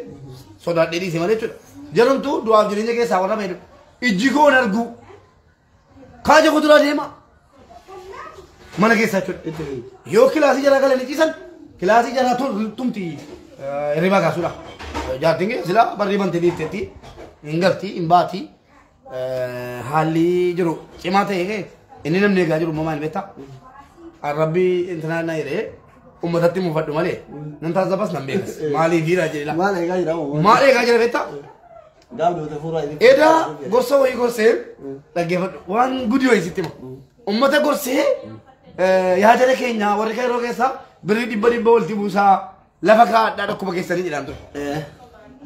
sodaadhee dhiise malee jechuudha jarumtu du'aaf jireenya keessaa warra ba'e ijji goon argu kaaja kuduraa deema mana keessa jechuudha yoo kilaasii jala galanii ciisan kilaasii jala tumti riba kaasudha jaartiin kee sila barri bante dhiiftetti hin galti hin baati haalli jiru cimaa ta'e kee inni namni eegaa jiru uumamaan beektaa arrabbi intanaa na jedhee ummatatti mufadhu malee nan taasisabas nan beekas maaliif jira jedhela maal eegaa jira beektaa eda gorsa wayii gorsee dhaggeeffadhu waan guddi wayii sitti hima ummata gorsee yaadala keenya warri kayroo keessa birrii dhibba walitti buusaa lafa kaadhaa dhakkuma keessanii jedhaan ture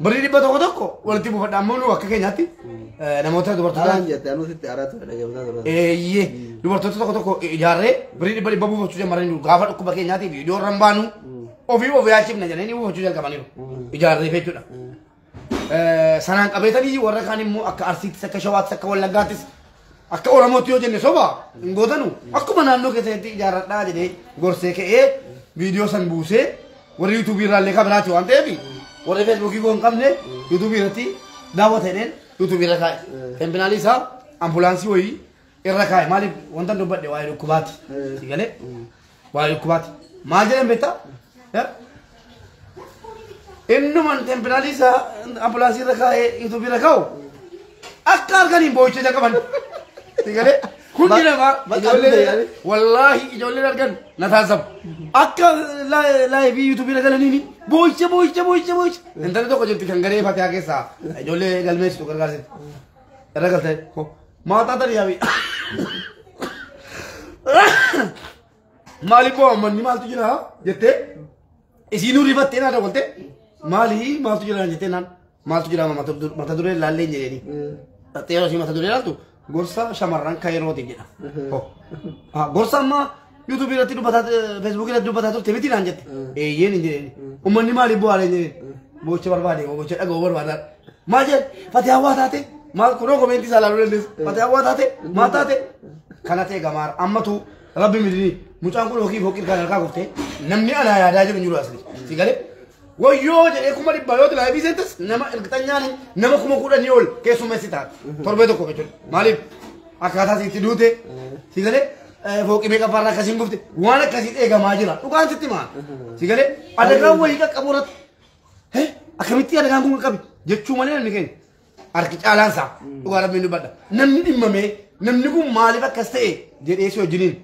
birrii dhibba tokko walitti buufadha ammoo nu akka keenyaatti namoota dubartoota tokko ijaarree birrii dhibba buufachuu jalqabanii jiru gaafa dhakkuma keenyaatiif iddoo irra hin baanu ofii of yaachifna jedhanii buufachuu jalqabaniiru ijaarree jechuudha sanaan qabeetanii warra kaan immoo akka arsiittis akka shawaattis akka wallaggaattis akka oromootti yoo jenne soba hin gootanu akkuma naannoo keessatti ijaarradhaa jedhee gorsee ka'ee viidiyoo san buusee warri yuutuubii irraallee kabiraati waan ta'eef warri feesbuukii koo hin qabne yuutuubii irratti daawwatanii yuutuubii irra kaa'e tempenaalii isaa ambulaansii wayii irra kaa'e maaliif wanta dubbadhe waa'ee dhukkubaati sigalee waa'ee dhukkubaati maal jedhan beektaa innuman tempenaalii isaa ambulaansii irra kaa'e yuutuubii irra kaa'u akka arganiin boo'icha jalqaban sigalee hundi namaa ijoollee wallaahi ijoolleen argan na taasisamu akka laayivii yuutuubii irra galaniini boo'icha intalli tokko jirti kan garee fatihaa keessaa ijoollee galmeessitu gargaarsitu irra galtee maataa tani yaabi maaliif boo ammanni maaltu jira jettee isiinuu rifattee naa dabalte maaltu jira jettee naan maaltu jira mata duree laallee jedheeni dhattee yeroo isii mata duree laaltu gorsa shamarran kayrootiif jedha gorsa amma yuutuubii irratti dubbataa feesbuukii irratti dubbataa turte miti naan jette eeyyeen hin jedheeni ummanni maaliif bu'aalee jedheen boocha barbaade boocha dhaga'uu barbaadaan maal jedhe fatihaa waa taate maal kunoo koomeentii isaa laaluu dandeessu fatihaa waa taate maal taate kana ta'e gamaara ammatu rabbi midini mucaan kun hookiif hookiin kan harkaa kuftee namni anaa yaadaa jiru jiru asli si galee wayyoo jedhee kuma dhibba yoo tilaa eebii seentas nama ergitanyaan nama kuma kudhanii ol keessummeessi taate torbee tokko jechuudha maaliif akkaataa sitti duute si galee fooqii meeqa farraa akkasiin gufte waan akkasii eegamaa jira dhugaan sitti maal si galee adagaan wayii qaqqabu irratti akkamitti adagaan kun qaqqabe jechuu malee namni keenya harki caalaan isaa dhugaa rabbiin dubbadha namni dhimmamee namni kun maaliif akkas ta'e jedhee si wajjiniin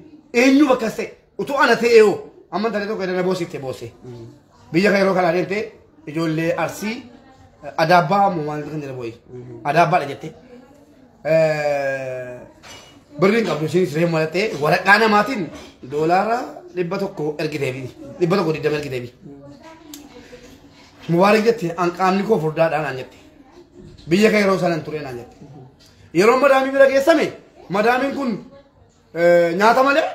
eenyuuf akkas ta'e utuu ana ta'e yoo amma talee tokko edana boositte boosee biyya kan yeroo kanaa deemtee ijoollee arsii adaabbaa moo maal kan jedhamu wayii adaabbaadha jettee birriin qabdu isheen siree malattee waraqaa namaatiin doolaara 100 ergiteefi 120 ergiteefi mubaarak jette anqaamni koo furdaadhaan aan jette biyya kan yeroo sanan tureen aan jette yeroo madaamii bira geessame madaamiin kun nyaata malee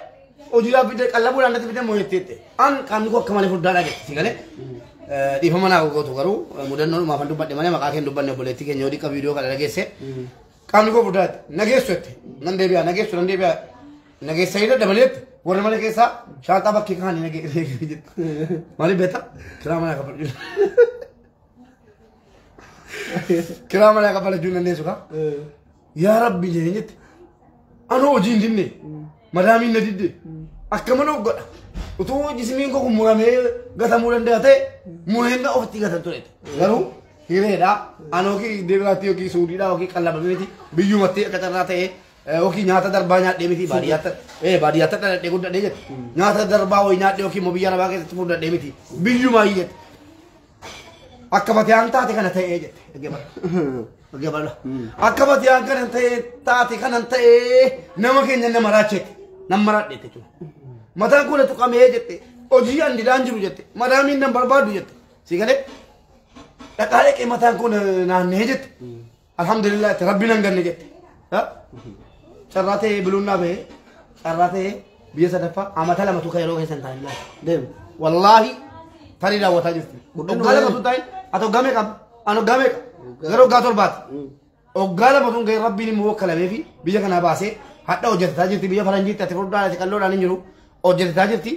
hojiidhaaf fidee qallabuudhaan natti fidee moo'ettee anqaamni koo akka malee furdaadhaa jette si galee dhiifama naa gootu garuu mudannoo maafan dubbadhe malee maqaa keen dubbanne obboleettii keenya yoo dhiqqa viidiyoo kana dhageesse qaamni koo furdaadha nageessu jette nan deebi'a nageessa hidha dabaleetti warri mana keessaa shaanxaa bakkee kaanii nageesse jette maaliif beektaa kiraa manaa kaffalchu kiraa manaa kaffalachuu dandeessu kaa yaa rabbi jedhee jette anoo hojii hin dinne madaamiin na didde akka mana godha utuu jismiin koo kun muramee gatamuu danda'a ta'e mureenga ofitti gatan tureeti garuu hireedha anoo kii deebiraatti yookiin suudiidha yookiin qallabameeti biyyumatti akka carraa ta'e yookiin nyaata darbaa nyaadhee miti baadiyyaatti dhaladhee guddadhee jette nyaata darbaa wayii nyaadhee yookiin immoo biyya nabaa keessatti fudhadhee miti biyyumaa jette akka batiyaan taate kana ta'ee jette akka batiyaan kana taate kana ta'ee nama keenya nama raachete nama maraadheete jechuudha mataan kun tuqamee jette hojii andidaan jiru jette madaamiin nan barbaadu jette si galee dhaqaalee qee mataan kun naannee jette alhamdulillah itti rabbi nan ganne jette carraa ta'ee biluunnaa bahee carraa ta'ee biyya sadaffaa amata lamatu kan yeroo keessan taa'in deemu wallaahi tarii daawwataa jirti hoggaa lamatu taa'in ati hoggaa meeqa ani hoggaa meeqa gara hoggaa torbaati hoggaa lamatuun gahee rabbiin immoo wakkalamee fi biyya kanaa baasee hadha hojjetaa jirti biyya faranjiitti ati furdaan ati qalloodhaan hin jiru hojjetaa jirti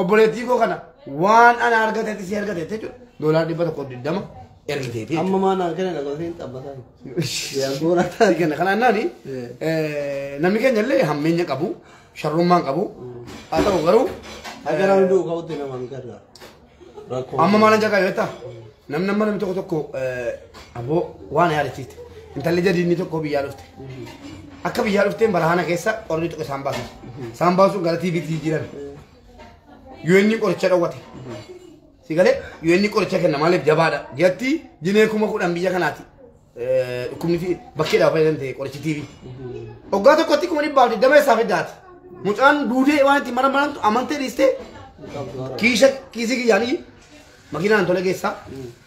obboleettii koo kana waan ana argateetti si argateetti jechuudha doolaar 120 ergiteeti amma maana kana dhaqotiin xabbataa yaa goora taate kana naani namni keenya illee hammeenya qabu sharrummaan qabu haa ta'u garuu agaraan hunduu ka'utti nama hin gargaaru amma maalan jaqa yoo namni tokko aboo waan yaadachiiste intalli jadiinni tokko biyyaa dhufte akka biyyaa dhufteen barahaana keessa qorri tokko isaan baasuun gara tiiviitii jiran yoo inni qoricha dhawwate si galee yoo inni qoricha kenna maaliif jabaadha jetti jinee 10,000 biyya kanaati dhukkubni fi bakkeedhaaf fayyadamte qorichi tiivii waggaa tokkotti 100 dama isaa fiddaati mucaan duudee waan itti maramantu amantee dhiiste kiisii kiyyaanii makiinaan tole geessa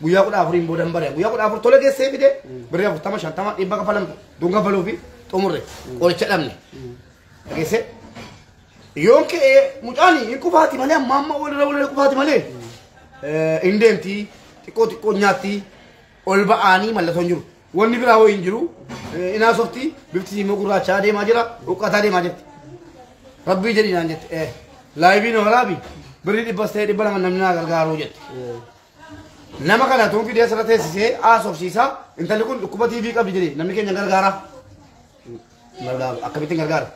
guyyaa 14 boodan bare guyyaa 14 tole geessee fide birrii 40 50 dhibba kafalamtu dunga faluu fi xumurre qoricha dhabne geesse yoon ka'ee mucaan hin kufaati malee amma walirra kufaati malee hin deemti xiqqoo nyaatti ol ba'anii mallattoon jiru wanni biraa wayii hin jiru inaa softi bifti immoo gurraachaa deemaa jira uqqataa deemaa jirti rabbii jedhi naan jette laayibiin waraabi birrii 100 namni naa gargaaruu jette nama kana tuun fidee asirra teessisee haasofsiisaa intalli kun dhukkuba tiivii qabdi jedhee namni keenya gargaara akkamittiin gargaara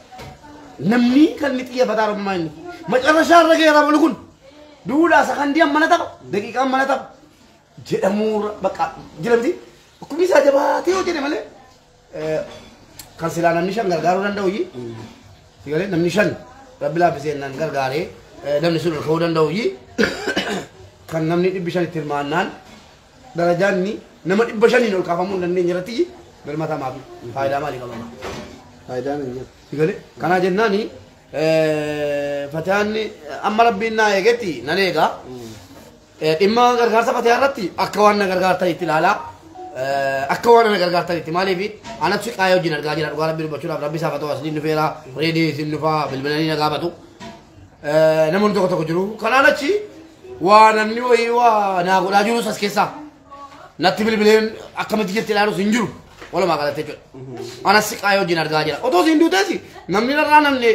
namni kan ni xiyyeeffataa rabummaa inni macarrashaa irra geeraa bulu kun duudhaa sakandiyan mana tapha daqiiqaan mana tapha jedhamuu bakka jiramti dhukkubni isaa jabaatee yoo jedhe malee kan silaa namni 5 gargaaruu danda'u sigalee namni 5 rabbi laaffisee nan gargaaree namni sun ka'uu danda'u kan namni 500 itti hirmaannaan darajaan nama 500 ol kaafamuu hin dandeenye irratti galmataa maafi faayidaa maalii qaba? faayidaan hin jiru. Sigalee kanaa jennaan fataan amma rabbiin naa eegetti nan eegaa dhimma gargaarsa fataa irratti akka waan na gargaartan itti ilaalaa akka waan na gargaartan itti maaliif anatti qaayee wajjin argaa jira dhugaa rabbi dubbachuudhaaf rabbi isaa fatoo asliin dhufeera reedii isin dhufaa bilbilanii na gaafatu namoonni tokko jiru kanaan achi waa namni wayii waa naa godhaa jirus as keessaa natti bilbileen akkamitti jirti ilaalus hin jiru walumaa galatti jechuudha anatti qaayee wajjin argaa jira otoo siin duuteesi namni narraa namni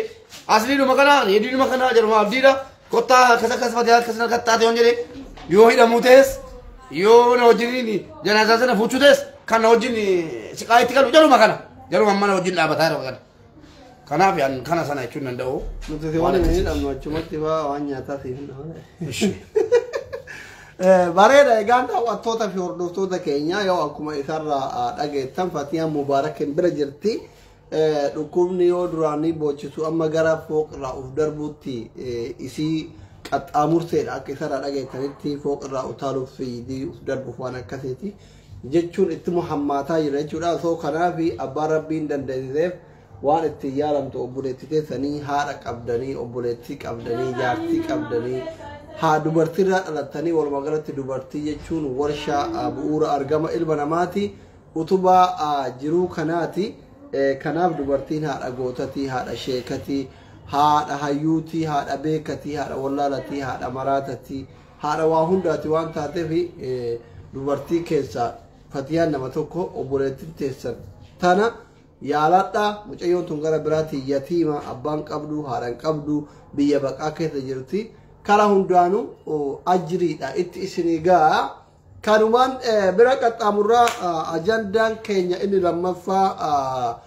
asliidhuma kana reediidhuma kana jedhama abdiidha kottaa akkas fataa akkas narkattaate yoon jedhe yoo hidhamuu ta'es yoo na wajjin janaasaa sana fuuchuu ta'es kan na wajjin siqaayitti galu jaruma kana jaruma mana wajjin dhaabataa jira kana kanaaf yaan kana sana jechuun danda'u. Nuti waan inni hidhamnu achumatti waan nyaataa siif hin bareeda egaan daawwattoota fi hordoftoota keenya yoo akkuma isarraa dhageettan Fatiyaan Mubaarakin bira jirti. Dhukkubni yoo duraanii boochisu amma gara fooqirraa uf darbuutti isii qaxxaamurteedha akka isarraa dhageettanitti fooqirraa utaaluuf fiidii uf darbuuf waan akkasiiti jechuun itti muhammaataa jira jechuudha. Osoo kanaaf abbaan rabbiin dandeessiseef waan itti yaalamtu obboleettii keessanii haadha qabdanii obboleettii qabdanii jaartii qabdanii haa dubartiirraa dhalattanii walumaa galatti dubartii jechuun warshaa bu'uura argama ilma namaati utubaa jiruu kanaati. Kanaaf dubartiin haadha gootatii haadha sheekatii haadha hayyuutii haadha beekatii haadha wallaalatii haadha maraatatii haadha waa hundaati waan taateef dubartii keessaa Fatiyaan nama tokko obboleettiin teessan tana yaaladha mucayyoon tun gara biraatii yatiima abbaan qabdu haadhan qabdu biyya baqaa keessa jirti karaa hundaanuu ajriidha itti isinii gaa kanumaan bira qaxxaamurraa ajandaan keenya inni lammaffaa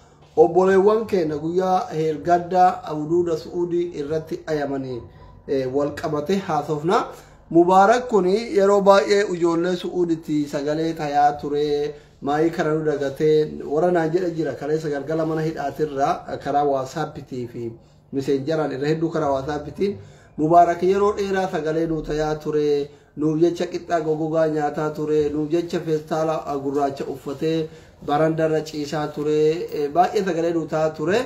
obboleewwan keenya guyyaa heelgaddaa awduuda su'uudii irratti ayamanii wal qabate haasofna. Mubaarak kun yeroo baay'ee ijoollee su'uuditti sagalee tayaa ture maayii kana nu dagatee waranaan jedha jira kaleessa galgala mana hidhaatirraa karaa waasaappitii fi miseenjaraan irra hedduu karaa waasaappitiin Mubaarak yeroo dheeraa sagalee nu tayaa ture. Nuuf jecha qixxaa gogogaa nyaataa ture nuuf jecha feestaala gurraacha uffatee barandarra ciisaa ture baay'ee sagalee nu ta'a ture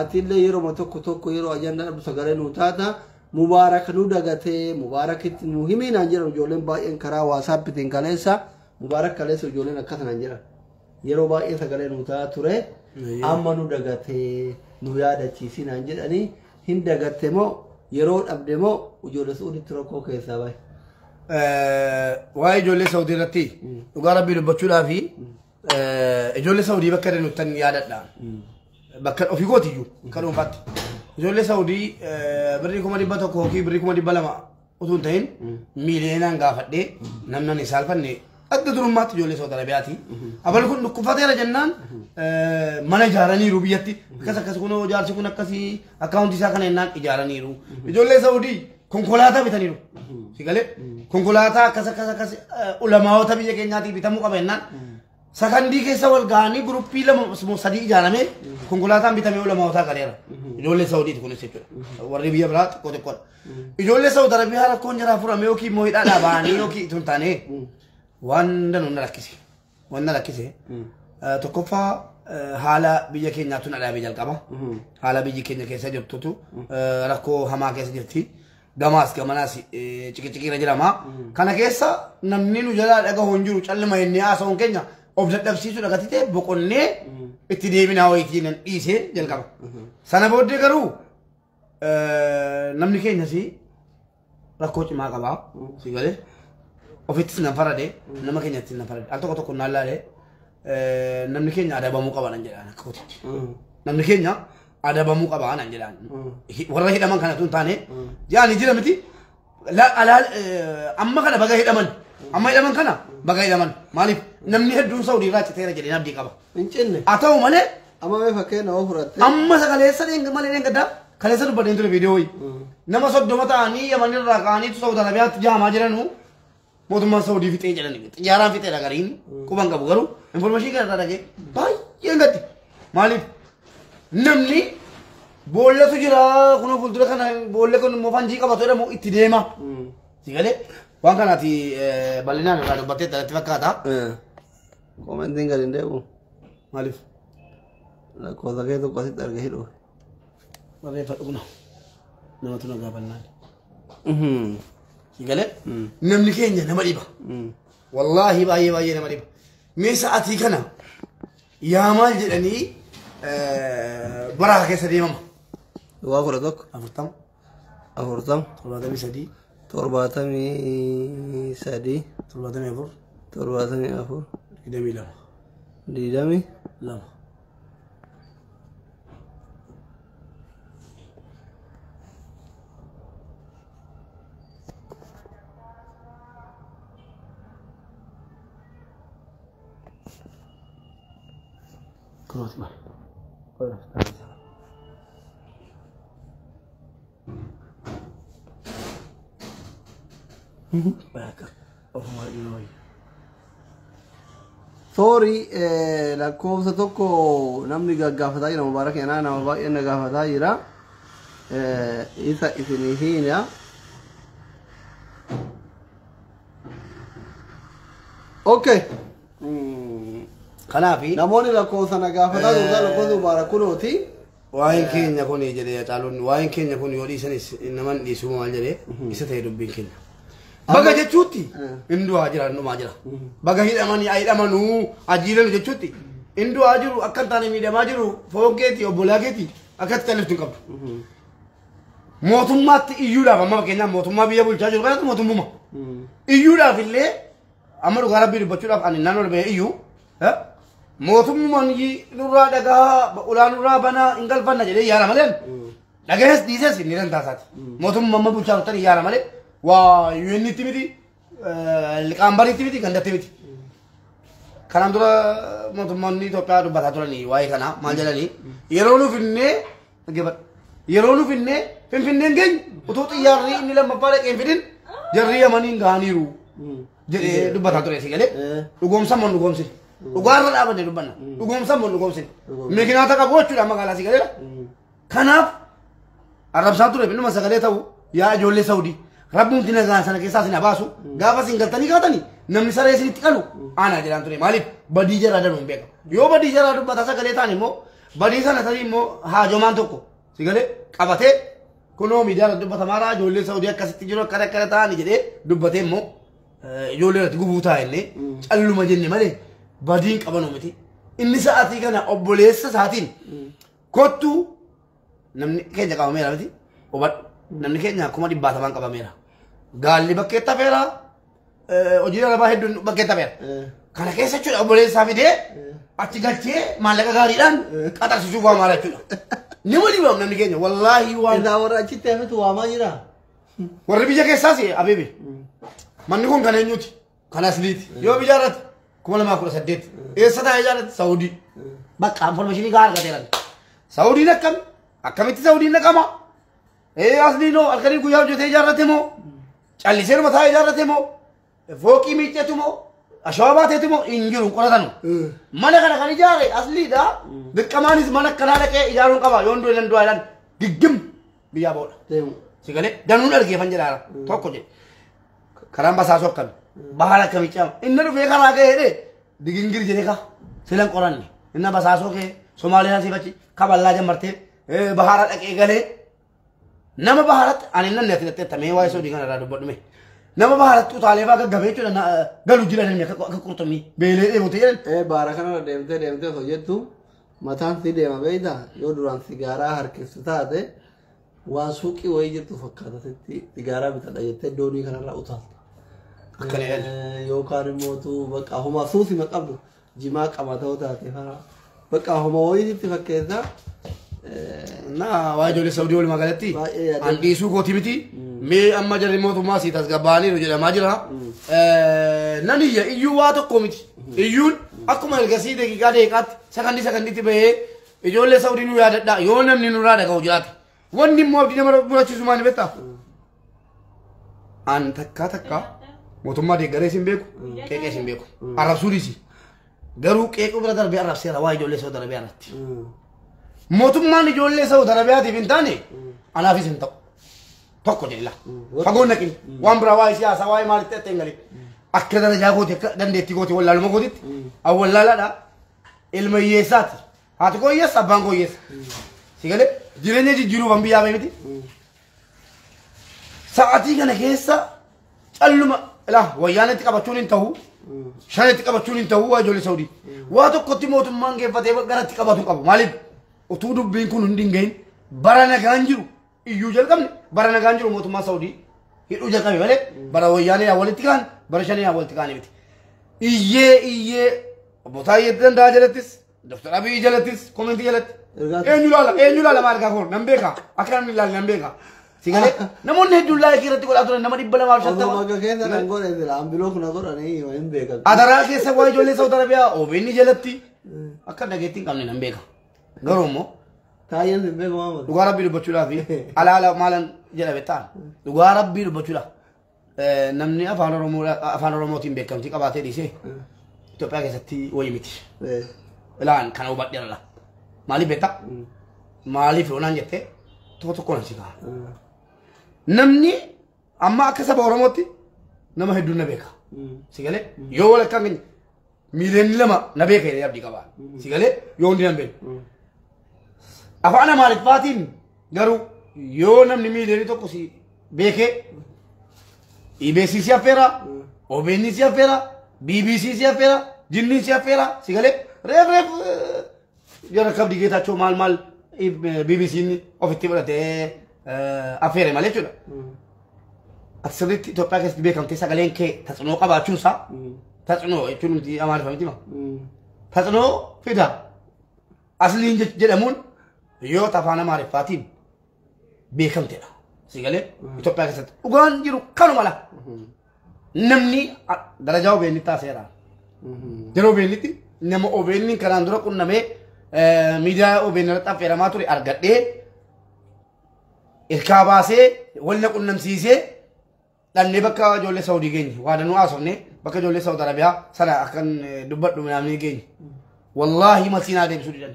atillee yeroo tokko yeroo ajandaan sagalee nu taata Mubaarak nu dagatee Mubaarakitti nu himinaan jedhan ijoolleen baay'een karaa waasaappitiin kaleessa Mubaarak kaleessa ijoolleen akkasanaan jedhan yeroo baay'ee sagalee nu ta'a ture amma nu dagatee nu yaadachiisinaan jedhanii hin dagatte moo yeroo dhabde moo ijoollee su'uuditti rakkoo keessaa bahe. Waa'ee ijoollee Saawudii irratti dhugaa rabbii dubbachuudhaa fi ijoollee Saawudii bakka nutan yaadadha. Bakka ofii gootiyyuu kan dhuunfaatti. Ijoollee Saawudii birrii 1,100 yookiin birrii 200,000 utuu hin ta'in miiliyeenaan gaafadhee namni isaalfanne adda durummaatti ijoollee Saawud Arabiyaati. Abal kun dhukkufateera jennaan mana ijaaraniiru biyyatti. Akkas kunoo jaarsi kun akkasii akkaawunti isaa kana jennaan ijaaraniiru. Ijoollee Saawudii konkolaataa bitaniiru. Sigalee konkolaataa akkas ulamaawota biyya keenyaatii bitamuu qaba jennaan. Sakandii keessa wal ga'anii guruppii lama sadii ijaaramee konkolaataan bitamee ulamaawotaa qareera. Ijoollee Saawudiiti kunis jechuudha. Warri biyya biraa xiqqoo xiqqoodha. Ijoollee Saawud Arabiyaa rakkoon jiraa furame yookiin immoo hidhaadhaa ba'anii yookiin tun taane waan danuu na rakkise. Waan na rakkise. Tokkoffaa haala biyya keenyaatu na dhaabee jalqaba. Haala biyyi keenya keessa jirtutu rakkoo hamaa keessa jirti. Gamaas gamanaas ciqiciqiira jedhama. Kana keessa namni nu jalaa dhagahu hin jiru callima jennee haasa'uun keenya of dadhabsiisuu gatite boqonnee itti deebinaa wayitii nan dhiisee jalqaba. Sana booddee garuu namni keenyas rakkoo cimaa qabaa. Si galee ofittis nan farade nama keenyatti nan farade al tokko tokko naan laalee namni keenya adabamuu qaba nan jedhaan akka kutitti. Namni keenya adabamuu qaba nan jedhaan. Warra hidhaman kana tun taane jaani jira miti amma kana baga hidhaman. Amma hidhaman kana baga hidhaman maaliif namni hedduun Saawudii irraa citeera jedhee abdii qaba. Hincinne. Haa ta'u malee. Amma mee fakkeenya oo fudhatte. Amma kaleessa malee gaddaa kaleessa dubbadeen ture viidiyoo nama 30 ta'anii Yaman irraa ka'aniitu Saawud Arabiyaatti jaamaa jiranu mootummaan Saawudii fixee jedhani. Xiyyaaraan fixee dhagariin quban qabu garuu information kana irraa dhagee baay'ee gatti. Maaliif namni boollatu jira kunoo fuuldura kana boolle kun immoo fanjii qabatu jedhamu itti deema. Si galee waan kanaati bal'inaan irraa dubbattee ta'etti fakkaata. Komentiin gadi hin deebi'u. Maaliif? Lakkoofsa kee tokko asitti arga hidhu. Barreeffadhu kuna namatu na gaafannaan. Si galee namni keenya nama dhiba. Wallaahi baay'ee nama dhiba. Mee sa'aatii kana yaa maal jedhanii baraa keessa deemama. Waa 11 40 73 Didami. Lama. Cross mal. Sorry, lakkoofsa tokko namni gaggaafataa jira mubaarak yanaa nama baay'ee na gaafataa jira. Isa isinii hiina. Okay. Kanaafi namoonni lakkoofsa na gaafataa jiru lakkoofsa mubaarak kunooti. Waa'een keenya kun jedhee caaluun waa'een keenya kun yoo dhiisanis naman dhiisuu maal jedhee isa ta'e dubbiin keenya. Baga jechuutti indu'aa jira dhumaa jira. Baga hidhamanuu ajiilan jechuutti indu'aa jiru akka hin taane miidhamaa jiru foon keetii obbolaa keetii akkatti califtu hin qabdu. Mootummaatti iyyuudhaaf amma fakkeenyaaf mootummaa biyya bulchaa jiru kanatti mootummuma. Iyyuudhaaf illee amma dhugaa rabbii dubbachuudhaaf ani naannoo dhabee iyyuu mootummaan nurraa dhagaa ulaan nurraa banaa hin galfanna jedhee yaara malee dhagahees dhiisees inni dandaasaati. Mootummaa amma bulchaa turtan yaara malee. Waa yuunitti miti liqaambaritti miti gandatti miti. Kanaan dura mootummoonni Itoophiyaa dubbataa turanii waa'ee kanaa maal jedhanii yeroo nu finnee finfinneen keenya utuu xiyyaarri inni lammaffaa dhaqee hin fidin jarri Yamaniin ga'aniiru jedhee dubbataa ture si galee dhugoomsan moo dhugoomsin dhugaarra dhaabanne dubbanna dhugoomsan moo dhugoomsin meekinaata qabu jechuudha magaalaa si galeedha. Kanaaf arrabsaa ture binnuma sagalee ta'u yaa ijoollee Saawudii. Rabbuun dinagaan sana keessaa sin abaasu gaafa sin galtanii kaatanii namni saree isinitti qalu aanaa jedhaan ture maaliif badii jaraa danuun beeka yoo badii jaraa dubbata sagalee ta'an immoo badii sana ta'anii immoo haajomaan tokko si galee qabatee kunoo miidiyaa dubbatamaadhaa ijoollee Saawudii akkasitti jiru akkana ta'anii jedhee dubbatee immoo ijoollee irratti gubuu taa'ennee calluma jenne malee badiin qabanuu miti inni sa'aatii kana obboleessa isaatiin kottuu namni keenya qabameera miti hubadhu namni keenya akkuma 100 qabameera. Gaalli bakkeetta feera hojii alabaa hedduun bakkeetta feera. Kana keessa jechuudha obboleessaa fidee achi galchee maallaqa gaariidhaan qaxarsisuuf waamaa jechuudha. Nama dhibamu namni keenya wallaahi waan. Isaa warra achitti hafetu waamaa jira. Warri biyya keessaas abeebe. Manni kun kan eenyuti? kan asliiti yoo bijaarratti 2018 eessa taa'ee jaarratti Saudi bakka informationii gahaa argateeran Saudiin akkamitti Saudiin naqama asli no alkanii guyyaa hojjetee jaarrate moo callisee mataa jaarrate moo fooqii miicceetu moo ashawaa baateetu moo hin jiru qoratanu mana kana kan ijaare asliidha dirqamaanis mana kanaa dhaqee ijaaruun qaba yoon du'e nan du'aa giggim biyyaa booda sigalee danuun argeeffan jedhaara tokko jedhe karaan basaasoo akkami bahara akkami caama inni dhufee karaa ka'ee jedhee digingir jedhee ka silan qoranne inni basaasoo kee Somaaliyaa sifachi kaballaa jammartee bahara dhaqee galee nama baharatti ani nan neeti netti tamee waa'ee Saudii kana irraa dubbadhume nama baharatti utaalee faa gaggabee jechuudha galu jiran inni akka qurxummii beelee dheebotee jedhan bahara kana deemtee osoo jettu mataan si deema beeyta yoo duraan sigaaraa harkiftu taate waan suuqii wayii jirtu fakkaatatetti sigaaraa bitadha jettee doonii kanarraa utaalta. Yookaan immoo bakka homaa suusima qabdu jimaa qabatoo taate fara bakka homaa wayiitti fakkeessa. Naa waa ijoollee Saudii wal magaalatti handhiisuu kooti miti mee amma jarri mootummaa sii tasgabbaa'aniiru jedhamaa jira. Nan iyyuu waa tokko miti iyyuun akkuma ergasii deeqaatti sakandiitti bahee ijoollee Saudii nu yaadadha yoo namni nurraa dhaga'u jiraate wanni immoo abdii nama burachiisu maal beektaa? An takka mootummaa deeggaree sin beeku qeeqee sin beeku arrabsuu dhiisi garuu qeequu bira darbee arrabseera waa ijoollee Saudi Arabiyaa irratti. Mootummaan ijoollee Saudi Arabiyaatiif hin taane anaafis hin ta'u tokko jedhila fagoon naqin waan biraa waa'ee siyaasaa waa'ee maalitti ta'e hin galin akka darajaa kooti akka dandeettii kooti wallaaluma kootitti awwallaalaadha ilma hiyyeessaati haati koo hiyyeessa abbaan koo hiyyeessa si galee jireenya jijjiiruuf han biyyaa miti sa'aatii kana keessa calluma ilaa wayyaanatti qabachuun hin ta'u shanitti qabachuun hin ta'u waa ijoollee Saudii waa tokkotti mootummaan geeffatee garatti qabatu qabu maaliif utuu dubbiin kun hundi hin gahin bara nagaan jiru iyyuu jalqabne bara nagaan jiru mootummaa Saudii hidhuu jalqabe malee bara wayyaanee yaa walitti kaan bara shanii yaa walitti kaane miti iyyee obbo Taayyee Danda'a jalattis Dr. Abiy jalattis komentii jalatti eenyu laala maal gaa koon nan beeka akka namni ilaali nan beeka si galee namoonni hedduun laayikii irratti godhaa turan nama 250 Odumaga keessa kan godhe jira ambiloo kuna godhanii hin beekan. Adaraa keessa waa ijoollee Saudi Arabiyaa OBN jalatti akka dhageettiin qabne nan beeka garuu immoo Taayyeen hin beeku maamadu. dhugaa rabbii dubbachuudhaaf alaala maalan jedhame ta'an dhugaa rabbii dubbachuudhaaf namni afaan Oromootiin beekamtii qabaatee dhiisee Itoophiyaa keessatti wayii miti. Ilaan kana hubadheerra maaliif beektaa maaliif yoonaan jettee tokko nan si ka'a. Namni amma akka saba Oromootti nama hedduun na beeka. Si galee yoo wal akkaan keenya miiliyoonni 2 na beeka jedhee abdii qaba. Si galee yoo hundi nan beeku. Afaan Amaariffaatiin garuu yoo namni miiliyoonni 1 si beekee EBS si affeera, OBN si affeera, BBC si affeera, Jinni si affeera. Si galee reef jara kabdi geetaachoo maal BBC ofitti fudhatee affeere malee jechuudha. Ati sirriitti Itoophiyaa keessatti beekamtee sagaleen kee taxinoo qabaachuunsaa taxinoo jechuun nuti Amaariffaa miti ma. Taxinoo fida asliin jedhamuun yoo afaan Amaariffaatiin beekamteedha. Si galee Itoophiyaa keessatti dhugaan jiru kanuma la. Namni darajaa OBN taaseera. Yeroo OBNtti nama OBN kanaan dura qunnamee miidiyaa OBN irratti affeeramaa ture argadhee ilkaa baasee walna qunnamsiisee dhannee bakka ijoollee Saudii geenye waadanuu haasofnee bakka ijoollee Saudi Arabiyaa sana akkan dubbadhu midhaamnee geenye wallaahi masiinaa deebisuu didan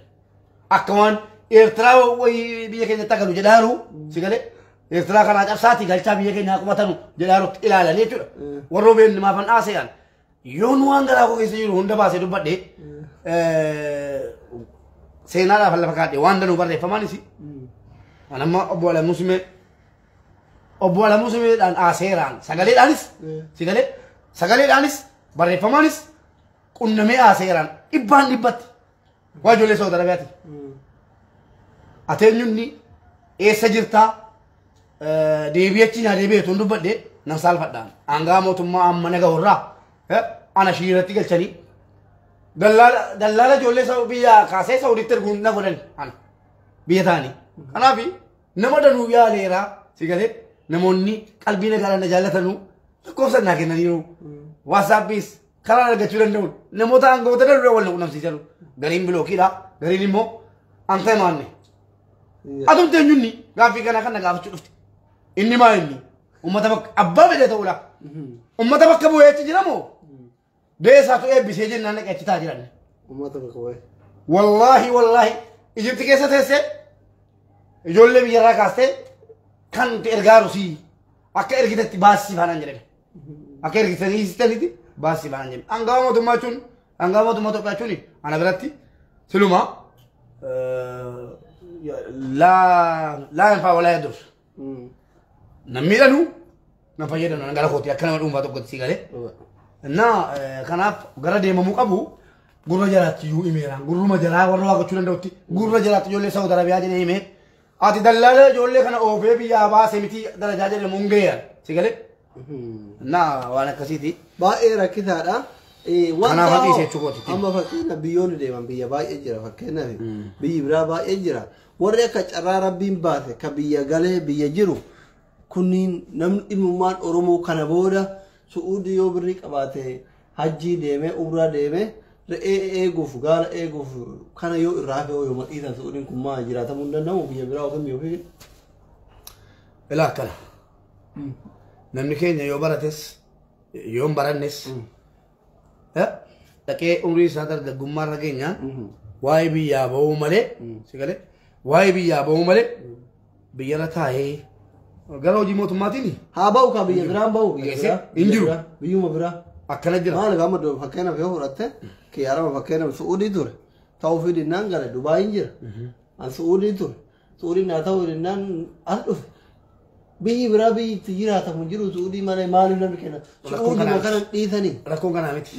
akka waan Eertiraa wayii biyya keenyatti agalu jedhaaru si galee Eertiraa kanaa cabsaatii galchaa biyya keenyaa qubatanu jedhaarutti ilaalanii jechuudha warra OBN maafan haasa'an yoon waan garaa koo keessa jiru hunda baasee dubbadhee seenaadhaaf lafa kaadhee waan danuu barreeffamaanis anamma obbo Alamuusimeedhaan aaseeraan sagaleedhaanis si galee sagaleedhaanis barreeffamaanis qunnamee aaseeraan dhibbatti waa ijoollee Saudi Arabiyaati. Ateenyunni eessa jirtaa deebi'achi naa deebi'eetuun dubbadhee nan saalfadhaan aangaa mootummaa amma naga warraa ana shiiratti galchanii dallala ijoollee biyya kaasee Saudiitti erguun na godhan ana biyya ta'anii. Kanaaf nama danuu yaaleeraa si galee namoonni qalbii nagaadhaan na jaallatanuu lakkoofsa naa kennaniiru WhatsAppis karaa argachuu danda'u namoota aangoota darbe wal quunnamsiisan gariin bilookiidha gariin immoo anta maanne atumte eenyunni gaaffii kana kana gaafachuu dhufte inni maa inni ummata bakka abbaa fedhe ta'uudha ummata bakka bu'ee achi jira moo deesaatu eebbisee jennaan dhaqee achi taa jiran ummata bakka bu'ee wallahi Ijipti keessa teesse ijoollee biyyarraa kaastee kan ergaa rusii akka ergitetti baasii faanaan jedhame akka ergitanii sistanitti baasii faanaan jedhame hangawa mootummaa jechuun hangawa mootummaa Itoophiyaa jechuun ana biratti siluma laa infaa walaa yadur namni dhanu na fayyadamu nan gara kooti akka nama dhuunfaa tokkotti si galee naa kanaaf gara deemamuu qabu gurra jalaatti yuu imeeraan gurruma jalaa warra waaqachuu danda'utti gurra jalaatti ijoollee Saawud Arabiyaa jedhee himee ati dallaala ijoollee kana oofee biyyaa baasee miti darajaa jedhamu hungeeyyan si galee naa waan akkasiiti baay'ee rakkisaadha kanaaf haqiisee jechuukooti amma fakkeenya biyyoonni deeman biyya baay'ee jira fakkeenyaaf biyyi biraa baay'ee jira warri akka carraa rabbiin baase ka biyya galee biyya jiru kunniin namni dhimmumaan Oromoo kana booda Su'uudii yoo birrii qabaate hajjii deemee umraa deemee re'ee eeguuf gaala eeguuf kana yoo irraa fe'oo yoo madhiisan Su'uudiin kun maa jiraatamuu hin danda'u biyya biraa ofii mi'oo fi ilaa akkana namni keenya yoo barates yoo hin barannes dhaqee umrii isaa dargaggummaa irra geenyaan waa'ee biyyaa ba'uu malee si galee waa'ee biyyaa ba'uu malee biyyarra taa'ee gara hojii mootummaatiin haa ba'u ka biyya biraan ba'u biyya biraa hin jiru biyyuma biraa akkana jira maal gama fakkeenyaaf yoo fudhatte kiyyaarama fakkeenyaaf Su'uudii ture ta'uu fi dinnaan gale Dubaayin jira an Su'uudii ture Su'uudiin naa ta'uu dinnaan as dhufe biyyi biraa biyyi itti jiraatamu jiru Su'uudii malee maaliif namni kenna Su'uudii kanan dhiisanii rakkoon kanaa miti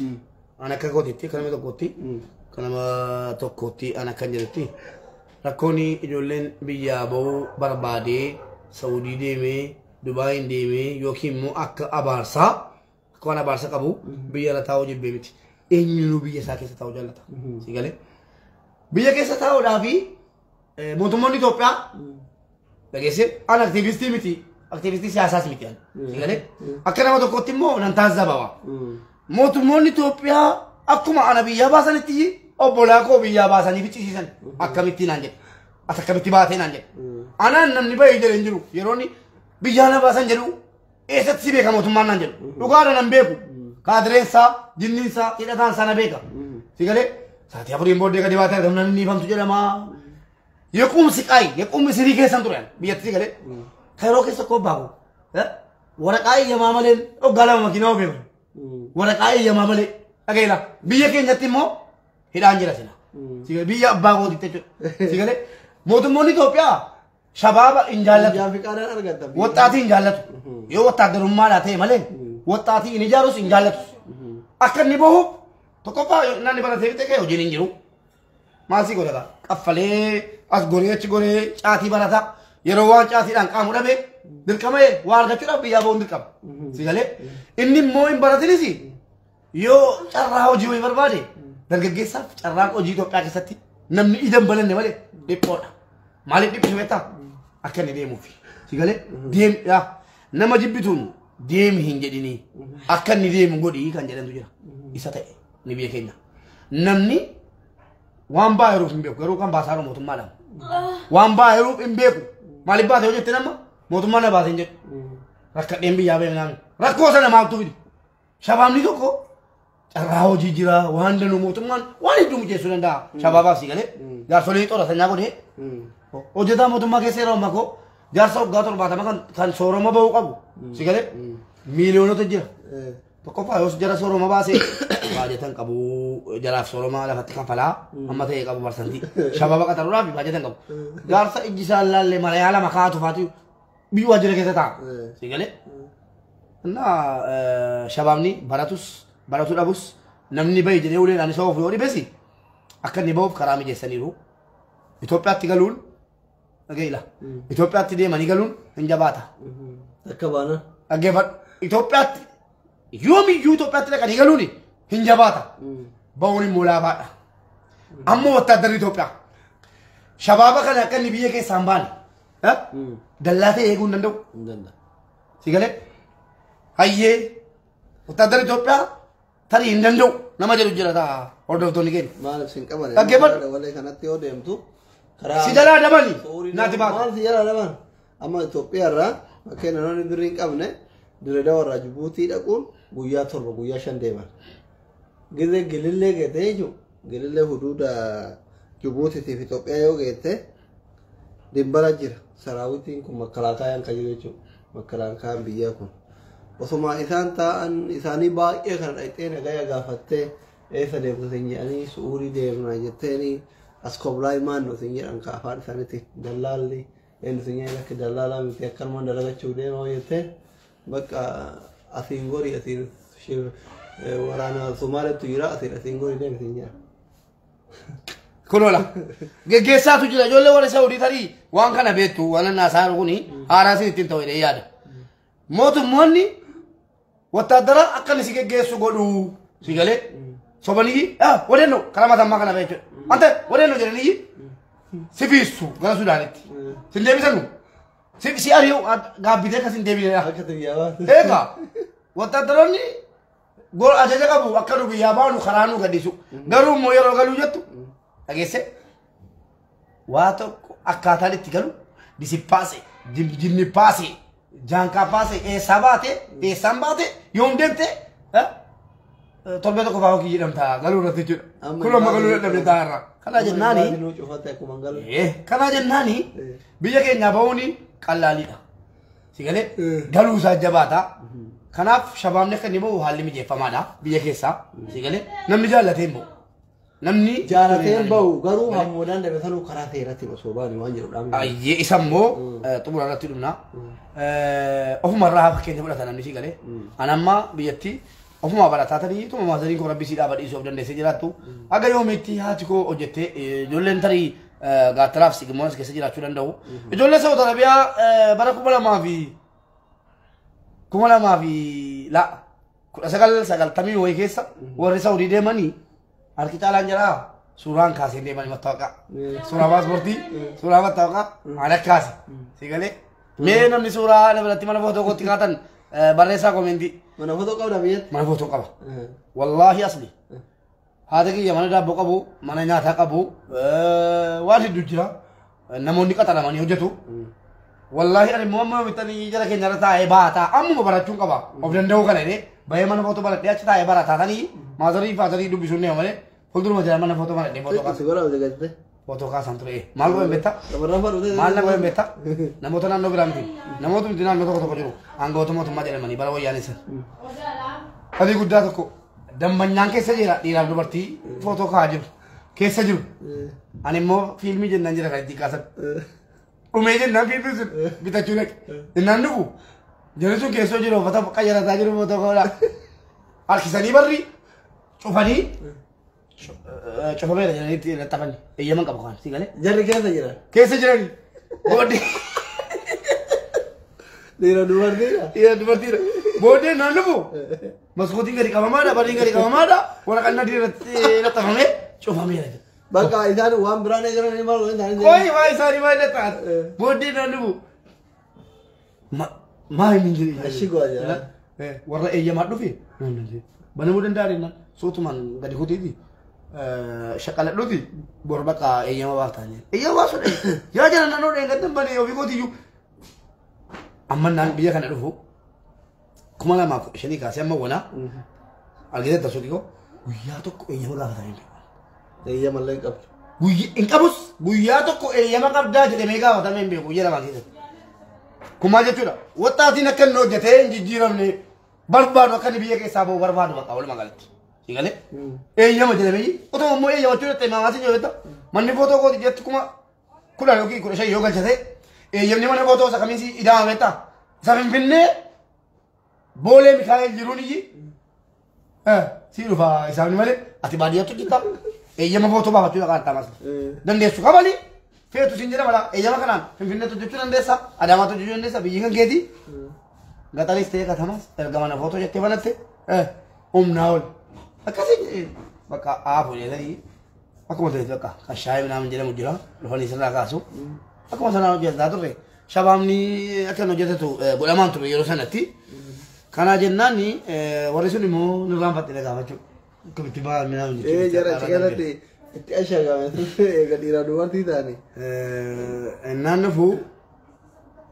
an akka gootitti kanama tokkotti kanama tokkotti an akkan jedhetti rakkoon ijoolleen biyyaa ba'uu barbaadee Saawudii deemee Dubaayin deemee yookiin immoo akka abaarsaa akka waan abaarsa qabu biyya irra taa'uu jibbee miti eenyuunuu biyya isaa keessa taa'uu jaallata si galee biyya keessa taa'uudhaa fi mootummoonni Itoophiyaa dhageessee an aktiivistii miti aktiivistii siyaasaas miti si galee akka nama tokkotti immoo nan taasisabawa mootummoonni Itoophiyaa akkuma ana biyyaa baasanitti obbolaa koo biyyaa baasanii ficcisiisan akkamitti naan jedhe as akkamitti baatee naan jedhe anaan namni bahee jedhe hin jiru yeroonni biyyaa na baasan jedhu eessatti si beeka mootummaan naan jedhu dhugaadha nan beeku kaadireensaa jinniinsaa hidhataansaa na beeka si galee saatii afuriin booddee gadi baatee argamu namni ifamtu jedhamaa yequmsi qaayi yeqummi sirii keessan turan biyyatti si galee kayroo keessa koo baabu waraqaa eeyyamaa malee dhoggaa lama makiinaa oofeeman waraqaa eeyyamaa malee dhageela biyya keenyatti immoo hidhaan jira sila biyya abbaa gootitti jechuudha si galee mootummoonni Itoophiyaa shabaaba hin jaallatu waxxaatii hin jaallatu yoo wattaaddarummaadhaa ta'e malee waxxaatii hin ijaarus hin jaallatu akka inni bahu tokkoffaa namni baratee fixee ka'e hojiin hin jiru maal si godhata qaffalee as goree achi goree caatii barata yeroo waan caatiidhaan qaamu dhabe dirqamee waa argachuudhaaf biyyaa bahuun dirqama si galee inni immoo hin baratinis yoo carraa hojii wayii barbaade dargaggeessaaf carraan hojii Itoophiyaa keessatti namni idan balanne malee dhiphoodha maaliif dhiphisu beektaa akka inni deemuufi si galee deemdha nama jibbituun deemi hin jedhinii akka inni deemu godhii kan jedhantu jira isa ta'e ni biyya keenya namni waan baayeruuf hin beeku garuu kan baasaa mootummaadhaan waan baayeruuf hin beeku maaliif baate yoo jette nama mootummaan na baase hin jedhu rakkadheen biyyaa beekna namni rakkoo sana maaltu fidi shabaabni tokko carraa hojii jira waan danuu mootummaan waan hedduu mijeessuu danda'a shabaabaaf si galee jaarsolii xora sanyaa godhee hojjetaa mootummaa keessa yeroo ammaa koo jaarsa waggaa 70 kan sooroma bahuu qabu si galee miiliyoonota jira tokkoffaa yoo jara sooroma baasee baajetan qabu jaraaf sooroma lafatti kanfalaa amma ta'e qabu barsantii shabaaba qaxaruudhaaf baajetan qabu jaarsa ijji isaan laallee malayaala makaatu faatu biyyu waajjira keessa ta'a si galee shabaabni baratu dhabus namni bahi jedhee uleedhaan isa of yoo dhibesi akka inni bahuuf karaa mijeessaniiru Itoophiyaatti galuun dhageela Itoophiyaatti deemanii galuun hin jabaata akka baana dhaggeeffadhu Itoophiyaatti yoomiyyuu Itoophiyaatti dhaqanii galuun hin jabaata bahuun immoo laafaadha ammoo wattaaddarri Itoophiyaa shabaaba kana akka inni biyya keessaa hin baane dallaatee eeguu hin danda'u si galee hayyee وتقدر إثيوبيا ترى يندندو نما جلو جلاتا أوردر توني كين ما سنكبر أكبر ولا كانت يودم تو سيدنا دماني ناتي باك ما سيدنا دمان أما إثيوبيا را كنا نون برين كابنة دردا ورا جبوتي دكون بويا تربو بويا شنديما جذي جليل كده جليل حدود جبوتي في إثيوبيا يو كده دبلا جرا سراوتين كم مكلاكا yang kayu itu مكلاكا بياكم وثم إنسان تا أن إنساني باقي كان أيتين gaya gafatte سديم تسنجي أني سوري ديم ناجتني أسكوبلاي مان نسنجي أنك أفاد سنتي دلالي إن سنجي لك دلالا متأكل من دلالة شودين أو يته بق أثينغوري أثين شيء ورانا سومالة تيرا أثينغوري ديم سنجي كنولا جيسا تجلا جل ولا سعودي ثري وان كان بيتو وانا ناسار غني هاراسي تنتو إلى ياد موت موني وتدرى أكل سيك جيسو قولو سيكله سوبني ودينو كلام تام ما كان بيتو أنت ودينو جرني سيفيسو غلا سودانيت سندبي سنو سياريو غابيده كسندبي لا هيكا وتدرني قول أجازة كابو أكلوا بيابانو خرانو كديسو غرو مويرو غلو جتو أجلسه واتو أكاتالي تيجلو ديسي باسي جيني باسي جانكا باسي ساباتي سامباتي يوم دمتي تربيتو كفاو كي جرام تا غلو رتيجو كلو ما غلو رتيجو دارا كنا جناني كنا جناني بيجي نباوني كلالي سيجله غلو ساجباتا كناف شبابنا كنيبو حالي ميجي فمادا بيجي كيسا سيجله نمجا لاتيمبو namni jaalateen bahu garuu hamoodaan dabeetanuu karaa seeratti osoo baane waan jedhu dhaabni ayyee isa immoo xumura irratti dhumna ofuma irraa fakkeenya fudhata namni si galee anamma biyyatti ofuma barataa tanii tuma maasariin koo rabbi si dhaaba dhiisuu of dandeessee jiraattu aga yoomitti haati koo hojjettee ijoolleen tarii gaattaraaf sigimoos keessa jiraachuu danda'u ijoollee Saawud Arabiyaa bara 1990 wayii keessa warri Saawudii deemanii Alkitab lanjara surang kasih dia mana matauka surah pasporti surah matauka ada kasih sigale mana ni surah ada berarti mana foto kau tingkatan baresa komenti mana foto kau dah biar mana foto kau wallahi asli ada ki yang mana dah buka bu mana nyata kabu wajib dujira namun ni kata nama ni hujat tu wallahi ada muamma mitani jara ke nyara ta bata amu baracung kau ba obdan dau kan ini bayar mana foto barat dia cerita barat tadi Mazari Fazari du bisunnya mana? Fuldur macam mana foto mana? Ni foto kas. Segala udah gitu. Foto kas antara mal gue beta. Mal gue beta. Namo tu nando gram tin. Namo tu dinan foto foto kau anggo tu mau tu macam mana? Baru ya ni sah. Tadi gudda tu ko. Dam banyak kesah je lah. Di dalam berarti foto kau aja. Kesah je. Ane mau filmi je nanti nak di kasar. Umejen nak film tu. Bita cunek. Nando bu. Jadi tu kesah je lo. Foto kaya rata je lo foto kau lah. Alkisani beri. Cufani, cufa merah jadi itu letakkan. Iya mang kamu kan, sih kali. Jadi kesa jalan. Bodi. Dua tira. Bodi nana bu. Masuk tinggal di kamar mana, tinggal di kamar mana. Orang kan di letakkan cufa merah. Bangka itu uang berani ni malu ni. Koi, sari letak. Bodi nana bu. Mai minjil. Asyik aja. Warna iya madu fi. Bana mudan dari na. Sotuman dari huti di shakalat loti borbaka iya mawatanya iya waso deh ya jangan nano deh nggak tempat nih obi koti ju aman nan biar kan ada hu kumala mak sini kasih amma wana algida tasuk ko guya to ko iya maga katanya iya malah kap guya ingkabus guya to ko iya maga dah jadi mega watanya membe guya lah gitu kumaja cura wata tina kan no jete jijiram nih barbado kan biar ke sabo barbado baka oleh magalti Singale? Iya macam ni. Oto mau iya macam tu tema masih jauh tu. Mana foto kau dia tu kuma kuda yogi kuda saya yoga jadi. Iya ni mana foto saya kami si ida meta. Saya pinne boleh Mikhail Jiruni ji. Si lupa saya ni mana? Ati badia tu kita. Iya mana foto bawa tu yang kata mas. Dan dia suka balik. Fir tu sinjera malah. Iya makanan. Pinne tu cuci nandesa. Ada mata cuci nandesa. Bijingan kedi. Gak tahu istri kata mas. Tergamana foto jadi mana tu? Naul. Akasih, maka apa ni tadi? Aku mau tanya kak, kasih nama jadi mujira, lupa ni sana kasu. Aku mau sana jadi tu re. Shabam ni akan jadi tu, bola mantu ya lusa nanti. Kana jennani warri sun immoo nurraan fadhee gaafachuu. Akkamitti ba'aa midhaan jechuudha. Jara cikalatti itti ashagame gadhiira dubartii taane. Naannoo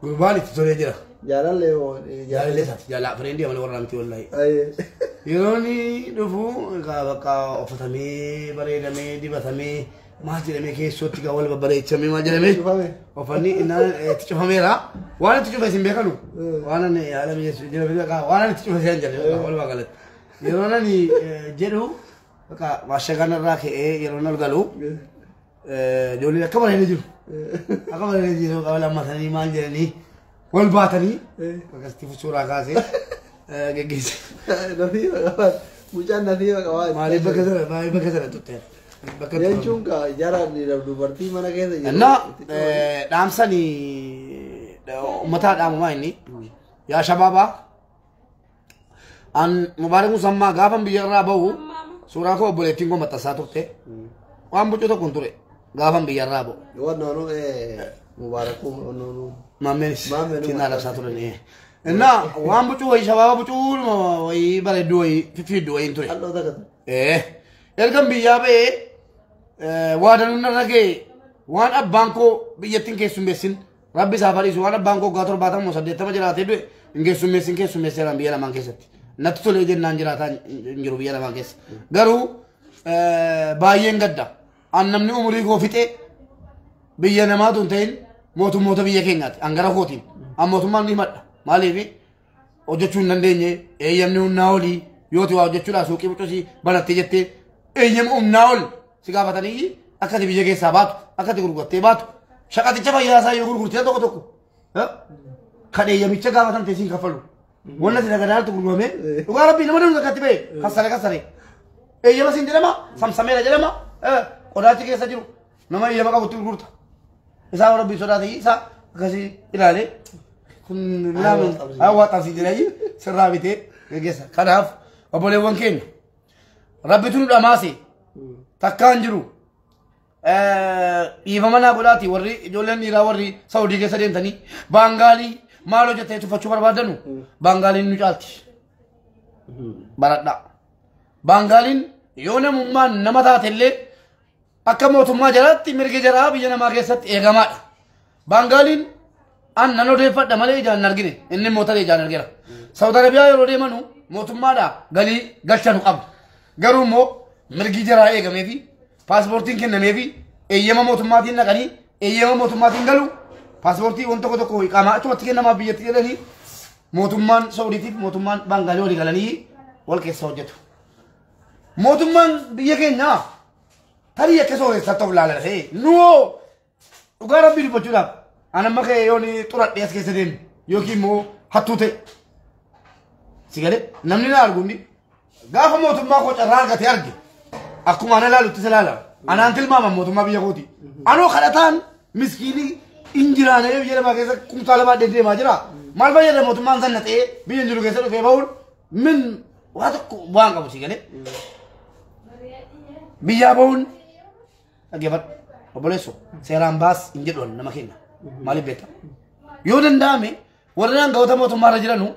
gurbaan itti tolee jira. Jaalallee moo jaalallee isaati jaalala fireendi amala warraa miti wallahi. Yeroo inni dhufu bakka uffatamee bareedamee dibatamee maal jedhamee keessootti kan wal babbareechamee maal jedhamee uffanni itti cufameera. Waan itti cufe isin beekanu waan ani haala mijeessu waan itti cufe isin jedhe walumaa galatti. Yeroo ani jedhu bakka waashagaan irraa ka'ee yeroo ol galu ijoolleen akka bareedee jiru. Akka bareedee jiru qaba lammatanii maal jedhanii wal baatanii akkasitti suuraa kaasee geggeesse. Nasiiba qabaa mucaan nasiiba qabaa. Maaliif bakka sana tutte? Jechuun jara dubartii mana keessa jiru. Innaa dhaamsanii uummataa dhaamumaa inni yaa shabaabaa an mubaarak musammaa gaafan biyya irraa bahu suuraa koo obboleettiin koo maxxansaa turte waan bocu tokko hin ture gaafan biyya irraa bahu. Wannoonu mubaarak wannoonu. Maammenis kinnaa labsaa turan. Innaa waan bocu wayii shabaaba bocuu wayii bareedduu wayii fiffiiddu wayii hin ture. Ergan biyyaa ba'ee waa danuun irra ga'e waan abbaan koo biyyattiin keessummeessin rabbi isaa fadhiisu waan abbaan koo gaa 70 jiraatee du'e hin keessummeesseeraan biyya lamaan keessatti. Natti tolee jennaan jiraataa hin jiru biyya lamaan keessa. Garuu baay'een gadda. An namni umurii koo fixee biyya namaatu hin ta'in mootummoota biyya keenyaati. Angara kootiin. An mootummaan ni madda. Maaliif hojjechuu hin dandeenye eeyyamni humnaa olii yooti waa hojjechuudhaa suuqii bucusii banattee jettee eeyyama humnaa ol si gaafatanii akkati biyya keessaa baatu akkati gurgurtee baatu shaqaticha fayyaasaa yoo gurgurtee tokko kan eeyyamicha gaafatan teessiin kaffalu. Wanna si dagadaaltu gurgurame dhugaa rabbii nama danuu akkatti ba'e kassare eeyyama siin jedhama samsameera jedhama qodaachi keessa jiru nama eeyyama qabutti gurgurta. Isaa rabbii sodaatee isaa akkasii ilaalee kun nama hawwaataaf si jedhanii sirraa bitee geggeessa. Kanaaf obboleewwan keenya rabbitu nu dhamaase takkaan jiru dhiifama naa godhaati warri ijoolleen dhiiraa warri Saawudii keessa deemtanii baangaalii maal hojjettee tuffachuu barbaadanu baangaaliin nu caalti baradhaa. Baangaaliin yoo namummaan nama taatellee akka mootummaa jalaatti mirgi jaraa biyya namaa keessatti eegamaadha. Baangaaliin an nan odeeffadha malee ijaan hin argine inni mootora ijaan argeera. Saawud Arabiyaa yeroo deemanu mootummaadhaa galii galchanu qabu. Garuu immoo mirgi jaraa eegamee fi paaspoortiin kennamee fi eeyyama mootummaatiin naqanii eeyyama mootummaatiin galu paaspoortii waan tokko iqaamaa achumatti kennamaa biyyatti jedhanii mootummaan Saawudiitiif mootummaan baangaalii walii galanii wal keessa hojjetu. Mootummaan biyya keenyaa tarii akka sooressatti of ilaala ta'e nuu dhugaa rabbii dubbachuudhaaf an amma ka'e yoon xuradhee as keessa deemu yookiin immoo hattuu ta'e si galee namni na arguundi gaafa mootummaa koo carraa argatee arge akkuma ana ilaalutti isa ilaala anaan tilmaaman mootummaa biyya kooti anoo kadhataan miskiinii injiraanee biyya lamaa keessa kumtaala baadhee deemaa jira maal fayyada mootummaan sanna ta'ee biyya jiru keessa dhufee ba'uun min waa tokko waan qabu si galee biyyaa ba'uun dhaggeeffadhu obboleesso seeraan baas hin jedhu nama kenna maaliif beekta yoo danda'ame warri hangafoota mootummaarra jiranu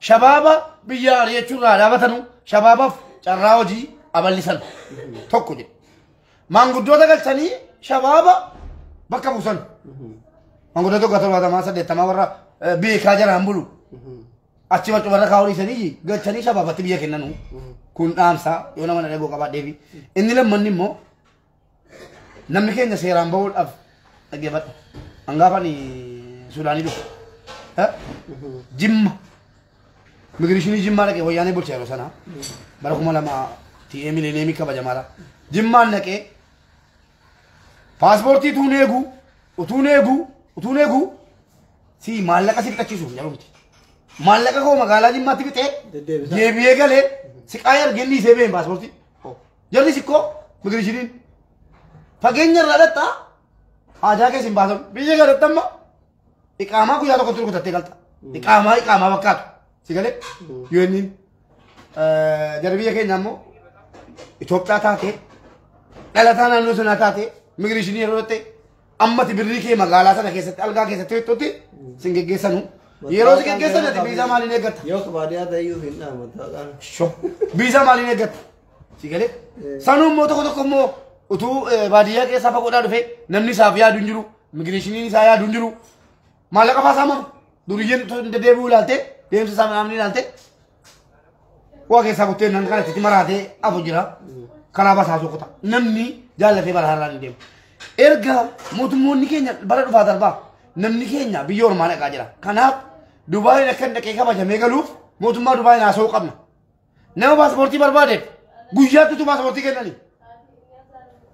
shabaaba biyya ari'achuurraa dhaabatanu shabaabaaf carraa hojii aballisan tokko jedhe maanguddoota galchanii shabaaba bakka buusan maanguddoota tokko 78 warra beekaa jaraan bulu achi waccu warra kaa'uu dhiisanii galchanii shabaabatti biyya kennanu kun dhaamsaa yoo nama dhagoo qabaadhee fi inni lammanni immoo namni keenya seeraan bahuudhaaf dhaggeeffadhu hangaafan Suudaanii dhufu Jimma migireeshinii Jimmaa dhaqee wayyaanee bulchaa yeroo sana bara 2000 TM mileeniyeemii kabajamaadha. Jimmaan dhaqee paaspoortii utuun eegu si maallaqa si fixachiisu jedhamti. Maallaqa koo magaalaa Jimmaatti fixee deebi'ee galee si qaayee arganii isee ba'een paaspoortii. Jarri sikkoo migireeshiniin fageenya irraa dhattaa haajaa keessa hin baasan biyya galatti amma iqaamaa guyyaa tokkotti rukutattee galta. Iqaamaa bakkaatu si galee yoo inni jarri biyya keenya ammoo Itoophiyaa taatee dhalataa naannoo sanaa taatee migireeshinii yeroo ta'e ammati birrii kee magaalaa sana keessatti algaa keessatti ho'ittutti sin geggeessanu يروز كيسة نتي بيزا مالي نيجت يوك بعدها تيجي فينا متى شو بيزا مالي نيجت سيكلي سانو موتو كتو كمو وتو بعديها كيسة فكودا دفع نمني سافيا دنجرو مigration سافيا دنجرو مالك apa sama durian tu debu lalte dem sama namni lalte wa ke sabute nan kana titi marate abu jira kana ba sasu kota namni jalla te barharan dem erga mutumoni kenya baradu fadar ba namni kenya biyor mana ka jira kana dubai ne kan ke kaba jame galu mutumma dubai na so qabna na passporti barbade guyya tu passporti kenani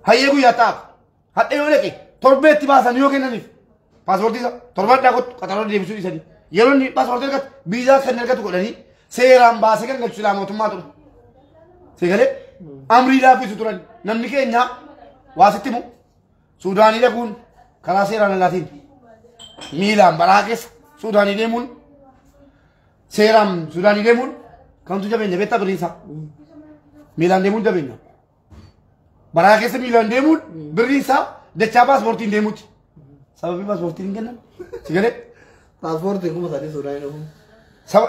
haye guyya ta hatte yole ke torbetti basan yo kenani passporti torbat da ko kataro de bisu isani yero ni passporti ka visa kan ka ko dani seram ba sekan ga chula mutumma tu segale amri da bisu turan namni kenya wasitimu sudani da kun kala seran latin milan barakes sudani demun seram sudani demun kan tu jabe beta berisa milan demun jabe barakes milan demun berisa de chabas sportin demut sababi pas sportin kenan sigale passport ko mutari sudani no sab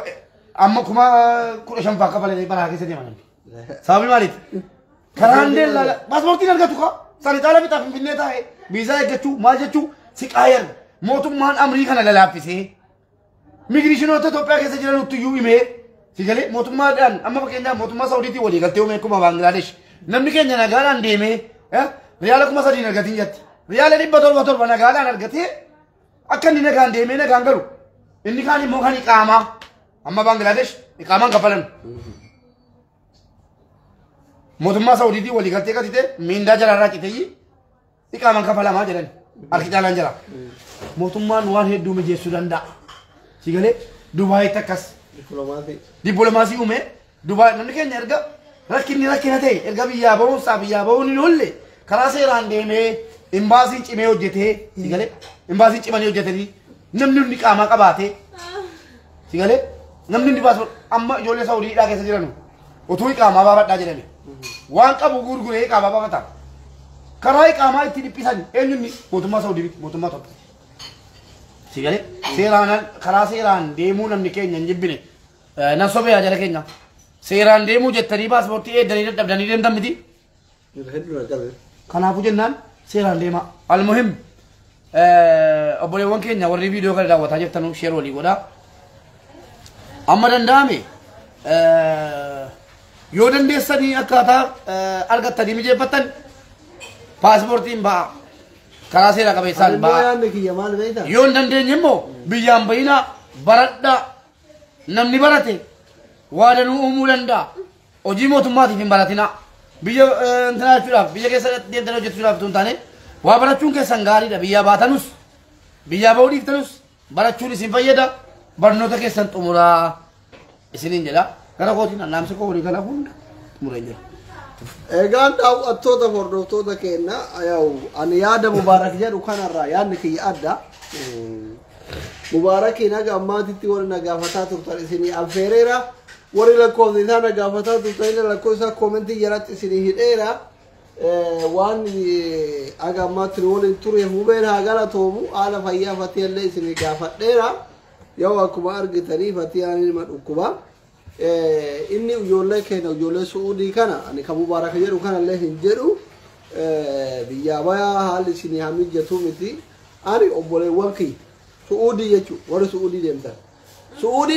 amma kuma kuda sham faka bale barakes deman sababi malit karande la passportin argatu ka sari tala bita finne ta hai visa egechu majechu sikayan motumman amrika na lalapise migration hote to pake se jiran tu yu ime sigale motumma dan amma bakenda motumma saudi ti wali galte me kuma bangladesh namni kenya na garan de me riyala kuma sadi na gatin yat riyala ni batol bana garan na gati akkan ni na gan de me na gangaru inni kani mo kani kama amma bangladesh ikaman kapalan motumma saudi ti wali galte gatite minda jara ra kitayi ikaman kapala ma jaran arkijalan jara motumman wan heddu me je sudanda sigale dubai takas diplomasi ume dubai namni kenya erga rakkina te erga biya bawun ni holle kara seran de me embassy cime hojjete sigale embassy cimani hojjete namni ni qama qabate sigale namni ni passport amma jolle saudi da kessa jiranu otu qama babadda jedhame wan qabu gurgure qama babata kara qama itti dippisani enyunni motumma saudi motumma to sigale seran kara seran demu namni kenya jibbine na sobe ajara kenya seran demu jettani passport e dani dabdani dem damiti kana fu jennan seran dema al muhim obole won kenya warri video kala dawata jettanu share wali goda amma dandame yo dande sani akata argatta dimi je patan passport imba kara sera ka besan ba yon dande nyemmo biyam bayina baradda namni barate wadanu umulanda ojimo tumati fin baratina biya entana chula biya ke sarat de dano jetula tuntane wa barachun ke sangari da biya batanus biya bawdi tanus barachun sin fayeda barnota ke santumura isinin jela kara ko tin nam se ko woni kala hunda murenya egan daw attoda fordoftoda kenna ayaw an yaada mubarak jadu kanarra yaanni ki adda mubarak inaga ammatitti wona gafata turtar isini alferera wari la ko dina gafata turtar la ko sa comment yarat isini hidera wan aga matri woni ture hubena agala tomu ala fayya fatiyalla isini gafadera yaw akuma argi tarifati ani madukuba inni ujolle kena ujolle suudi kana ani ka mubarak yeru kana le hinjeru biya baya hali sini hamijatu miti ari obole wanki suudi yechu wara suudi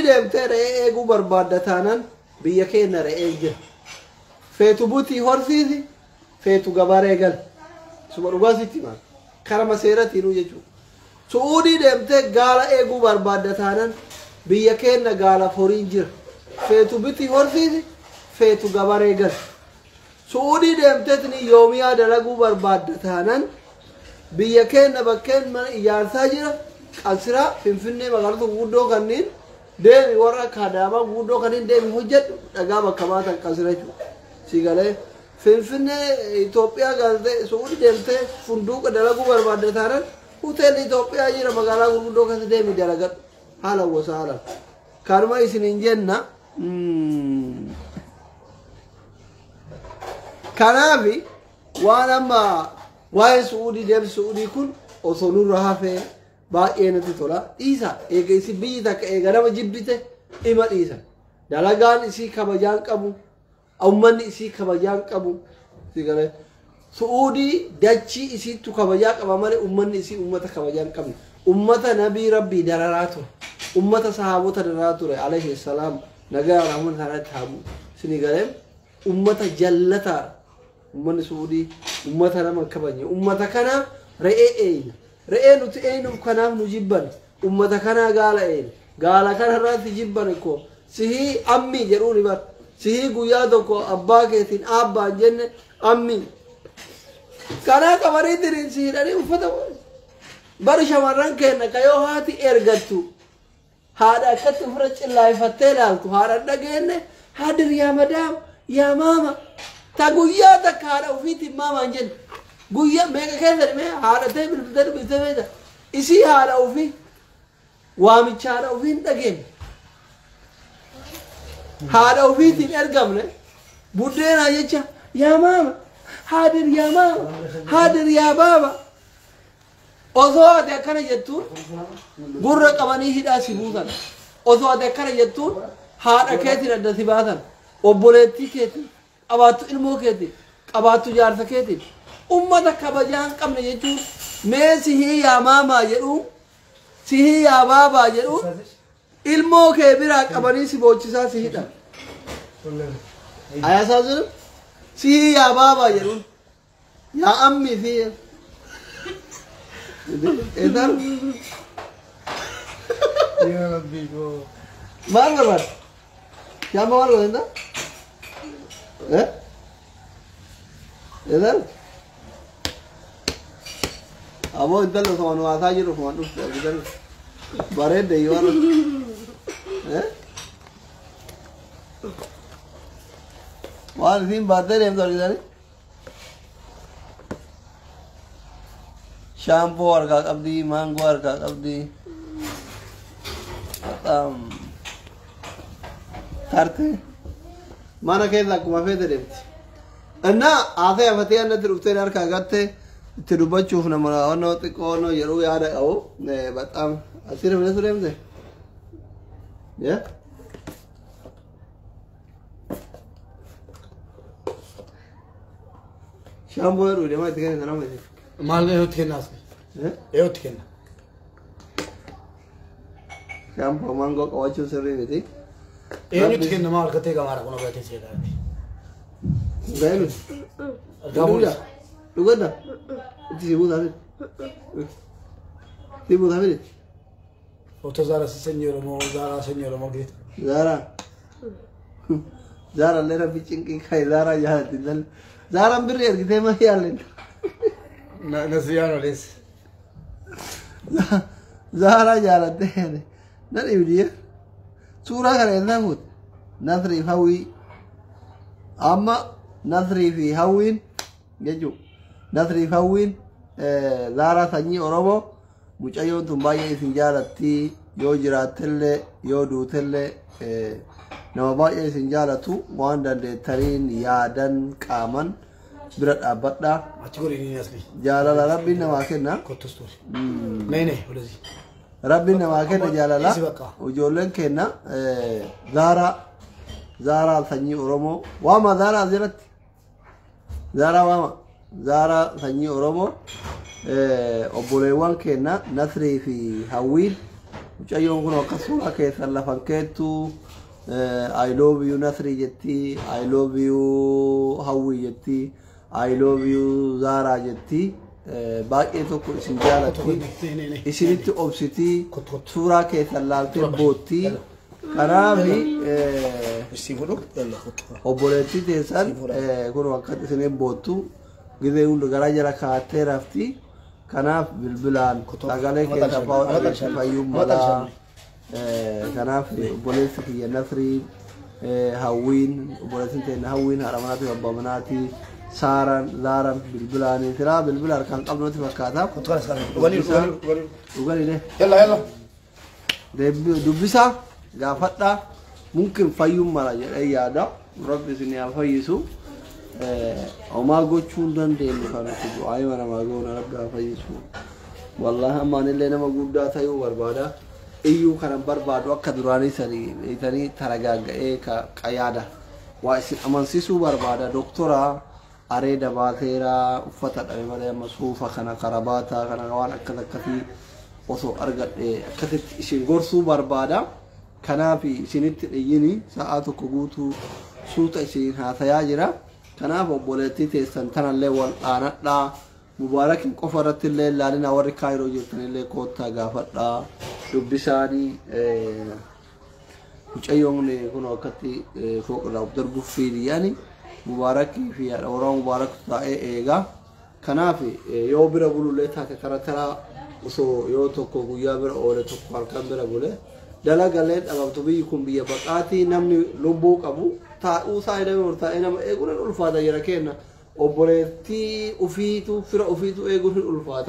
demta re egu barbadatanan biya kena re ege fetu buti horsisi fetu gabaregal subaru gasitima karama serati nu yechu suudi demta gala egu barbadatanan biya kena gala forinjir fetu biti horsisi fetu gabaregal suudi demtetni yomiya dalagu barbadatanan biya kenna bakken man ijaarsa jira qalsira finfinne magaalatu guddo kannin deemi warra kadama guddo kannin deemi hojjet daga bakkamatan qalsira ju sigale finfinne Ethiopia galde suudi demte funduqa dalagu barbadatanan hotel Ethiopia jira magaala guddo kan deemi dalagat hala wasala karma isinin jenna kanafi waan amma waa'ee suudii deemsi suudii kun osoo nurra hafee baay'eenatti tola dhiisa eega isi biyyi takka eega nama jibbite ima dhiisa dalagaan isii kabajaan qabu ummanni isii kabajaan qabu sigale suudii dachii isiitu kabajaa qaba malee ummanni isii ummata kabajaan qabne ummata nabii rabbii dararaatu ummata sahaabota dararaatu alayhi salaam nagaa rahman harat habu sinigale ummata jallata ummanni suudii ummata nama kabajne ummata kana re'ee nuti eenyuuf kanaaf nu jibban ummata kana gaala kana irratti jibban ko sihii ammi jedhuuni bar sihii guyyaa tokko abbaa keetiin aabbaan jenne ammi kana qabarii diriin siidhanii uffata bari shamarran kenna kayoo haati ergattu haadha akkatti ofirra cillaayifattee ilaaltu haadha dhageenne haadir yaa madaam yaa maama ta guyyaa takka haadha ofiitiin maamaan jenne guyyaa meeqa keessa dhimee haadha ta'e bilbiltee isii haadha ofii waamicha haadha ofiin dhageenne haadha ofiitiin ergamne buddeenaa jecha yaa maama haadir yaa maama haadir yaa baaba osoo ati akkana jettuun gurra qabanii hidhaa si buusan osoo ati akkana jettuun haadha keetiin adda si baasan obboleettii keetiin qabaattu ilmoo keetiin qabaattu jaarsa keetiin ummata kabajaan qabne jechuun mee sihii yaa maamaa jedhuun sihii yaa baabaa jedhuun ilmoo kee biraa qabanii si boochisaa si hidhan ayasaa jiru sihii yaa baabaa jedhuun yaa ammii fi edan Ya Rabbi ko. maal barbaad yaa maal barbaadda edan aboo intalli osoo nu haasaa jiru kumaan dhufte argitan bareedde yoo arra waan isiin baattee deemtu argitani shaampoo harkaa qabdi maangoo harkaa qabdi tarte mana keessa akkuma feete deemti እና አፈ ያፈቴ አንተ ሩፍቴን አርካ ጋተ ትዱባቹፍ ነው ነው ጥቆ ነው የሩ ያዳው በጣም አሲር ምን ስለምዘ ያ ሻምቦሩ ደማ ትገነ ሰላም ነው ማል ነው ትከናስ ነው ትከና ሻምፖ ማንጎ ቀዋቹ ሰሪ ነው ይሄን ትከና ማል ከቴ ጋር ማራ ነው ባቴ ሲያዳኒ Bene. Gabuya. Lu guarda? Ti si può avere? Ti può avere? Otto Zara signore mo che. Zara. Zara lera biccin che kai Zara ya dal. Zara birre ergite ma yalen. Na siano les. Zara ya la dene. Na idiya. Sura kare na hut. Nasri hawi. Amma nasri fi hawin jechu nasri fi hawin Zara sanyi oromo mucayyoon tun baay'ee isin jaalatti yoo jiraatelle yoo duutelle nama baay'ee isin jaalatu waan dandeettaniin yaadan qaaman bira dhaabbadha jaalala rabbiin namaa kenna rabbiin namaa kenna jaalala ijoolleen kenna Zara sanyi oromo wama Zara ziratti Zara wama Zara sanyi oromo obboleewwan kenna nasrii fi hawwiin mucayyoon kun akka suuraa keessan lafan keettu I love you nasrii jetti I love you hawwii jetti I love you Zara jetti baay'ee tokko isin jaalatti isinitti obsiti suuraa keessan laaltee bootti kanaafi obboleetti teessan kun akkatti isin boottu gizee hunda garaa jala kaa'attee rafti kanaaf bilbilaan sagalee keessa fa'aa fayyummaadhaa kanaaf obboleessi kiyya nasrii hawwiin obboleessi teenya hawwiin haadha manaatii abbaa manaatii Zaaran bilbilaanii siraa bilbila harkaan qabnutti fakkaata dhuganidhe dubbisaa gaafadhaa mungkin fayyummaadha jedhee yaada rabbi isin haa fayyisu homaa gochuu hin dandeenyu kan nuti du'aa namaa goona rabbi haa fayyisu والله ما نلي نما قودا تيو بربادا إيو كان برباد وقت دراني سري إتني ترجع إيه كقيادة واسم أمان سيسو بربادا دكتورا أريد باتيرا فتت أمي مصروفة كنا كرباتا كنا قوان أكذا كثي وصو أرجع إيه كثت إشين غرسو بربادا كنا في سنة يني ساعاتو كوتو سوت إشين هذا يجرا كنا بقولتي تستنتنا اللي والآن لا مبارك كفرت الليل لأننا وري كايرو جرتني اللي كوتا غافت لا دبساني مش أيوم نكون وقتي فوق لو ضربوا في يعني مبارك في الأورام مبارك تاعي إيجا كنافي يو برا بقول له تاك كرتلا وسو يو توكو بيا برا أول توكو كاركام برا بقوله دلا قالت أبغى تبي يكون بيا بقاتي نمني لبوك أبو تا وسايدا مرتا أنا يقول الألفاظ يركينا وبرتي أفيتو فرا أفيتو يقول الألفاظ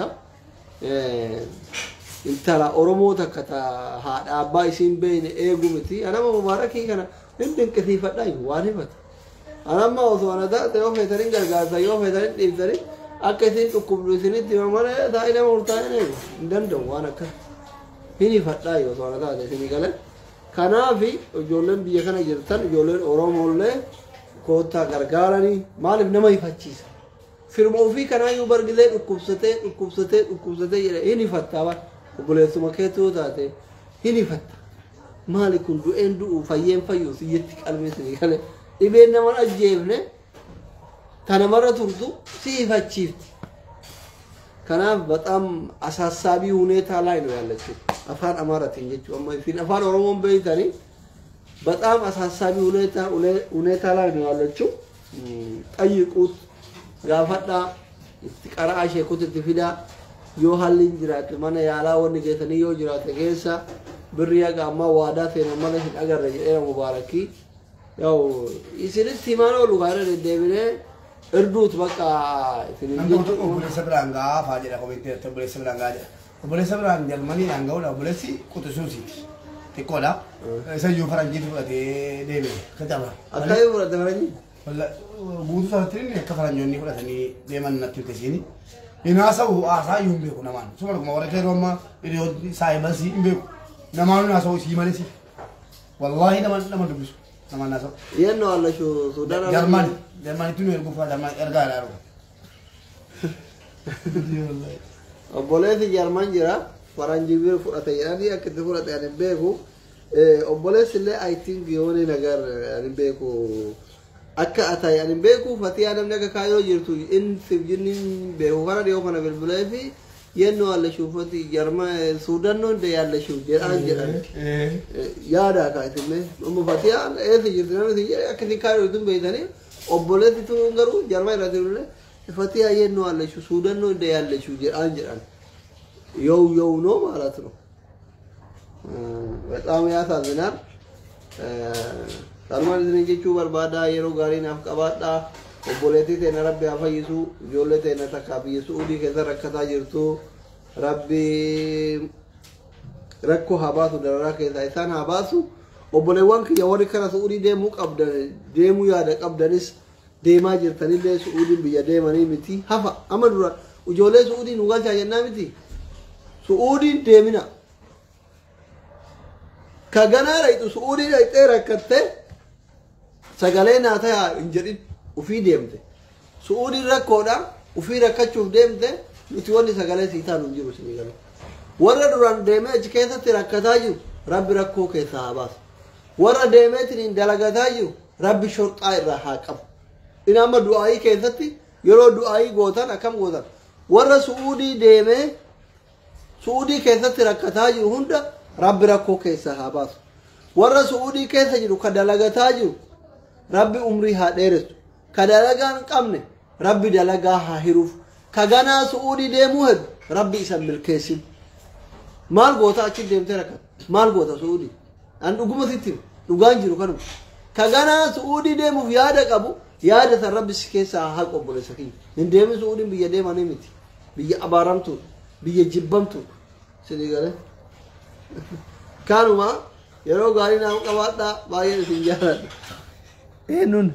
intala oromo takata ha abba isin beene eegumiti anama mubaraki kana indin katifadhay waanifat anama osona da te of hetarin gargaarta yo hetarin dhibtari akkatin dhukkublusiniti mamale daa'ila murtaa'ine dando waan akka hini fadhay osona da te sini gale kanaafi ijoolleen biyya kana jirtan ijoolleen oromollee koota gargaarani maalif nama ifachiisa firma ofii kanaayyuu bargilee dhukkubsatee jedhe hini fattaaba وبليت مكيتو ذاته هني فت مالك دوين دو فيين فيو سيتك المسني قال إبين من أجيبنا كان مرة تردو سيفا تشيفت كان بتأم أساس سابي هنيتا لاينو يالله أفان أمارة تنجتو أما فين أفان أرومون بيتاني بتأم أساس سابي هنيتا لاينو يالله أي كوت غافتنا استقراء شيء كوت تفيدا yoo hallin jiraate mana yaalaa wanni geetanii yoo jiraate keessa birriya gaamma waadaa feena mana hin agarre jedhee mubaarakii yaw isinitti himaan oolu gaara deddeebinee irduut bakka isinin jechuun obboleessa biraan gaafa jedha komitee obboleessa biraan gaa jedha obboleessa biraan jalmanii dhaangaa'uudha obboleessi quxisuusiiti xiqqoodha isa iyyuu faranjiitu fudhatee deeme kajaba akkayii fudhate faranjii guutuu isaatti akka faranjoonni fudhatanii deeman natti himtesiini inaasawu aasaa iyyuu hin beeku namaan suma dhuguma warra keeroo amma hiriyoon saayibalsii hin beeku namaan inaasawu isii malesi wallaahi nama dubbisu namaan naasawu yennoo allashu suudaan jarmanitti nu erguufaa jarman ergaa ilaalu obboleessi jarman jira faranjii bira fudhate jedhanii akka itti fudhate ani hin beeku obboleessi illee I think yooni nagar ani hin beeku akka atai ani beeku fatiya namni akka kaayoo jirtu in sibjinin beeku kana dhiyoo kana bilbilee fi yennoo alla shuufati jarma suudannoo de yaalla shuuf jedhan yaada kaa'itime amma fatiya eessa jirtu namni akka kaayoo itun beeytanii obboleetti tun garuu jarma irratti bilbilee fatiya yennoo alla shuuf suudannoo de yaalla shuuf jedhan yow no ማለት ነው በጣም ያሳዝናል Salman isinin jechuu barbaada yeroo gaarii naaf qabaadha obboleettii teena rabbi haa fayyisu ijoollee teena takka biyya Suudii keessa rakkataa jirtu rabbi rakkoo haa baasu dararaa keessaa isaan haa baasu obboleewwan kiyya warri kana Suudii deemuu yaada qabdanis deemaa jirtanillee Suudiin biyya deemanii miti hafa amma dura ijoollee Suudii nu galchaa jennaa miti Suudiin deemina ka ganaa dhayxu Suudii dhayxee rakkattee sagalee naataa hin jedhin ufii deemte Suudiin rakkoodha ufii rakkachuuf deemte nuti wanni sagalee siitaan hin jiru isinii galu warra duraan deemee achi keessatti rakkataa jiru rabbi rakkoo keessaa haa baasu warra deemeetiin dalagataa jiru rabbi shorxaa irraa haa qabu in amma du'aayii keessatti yeroo du'aayii gootan akkam gootan warra Suudii deemee Suudii keessatti rakkataa jiru hunda rabbi rakkoo keessaa haa baasu warra Suudii keessa jiru ka dalagataa jiru rabbi umrii haa dheeressu ka dalagaa hin qabne rabbi dalagaa haa hiruuf ka ganaa Suudii deemuu heddu rabbi isa milkeessin maal goota achi deemtee rakkata maal goota Suudii an dhuguma sitti dhugaan jiru kanuma ka ganaa Suudii deemuuf yaada qabu yaada san rabbi si keessaa haa qobboleessa kiyya hin deemin Suudiin biyya deemanii miti biyya abaaramtu biyya jibbamtu sidii galee kanuma yeroo gaarii naaf qabaadhaa baay'ee isin jaalladha eenyuun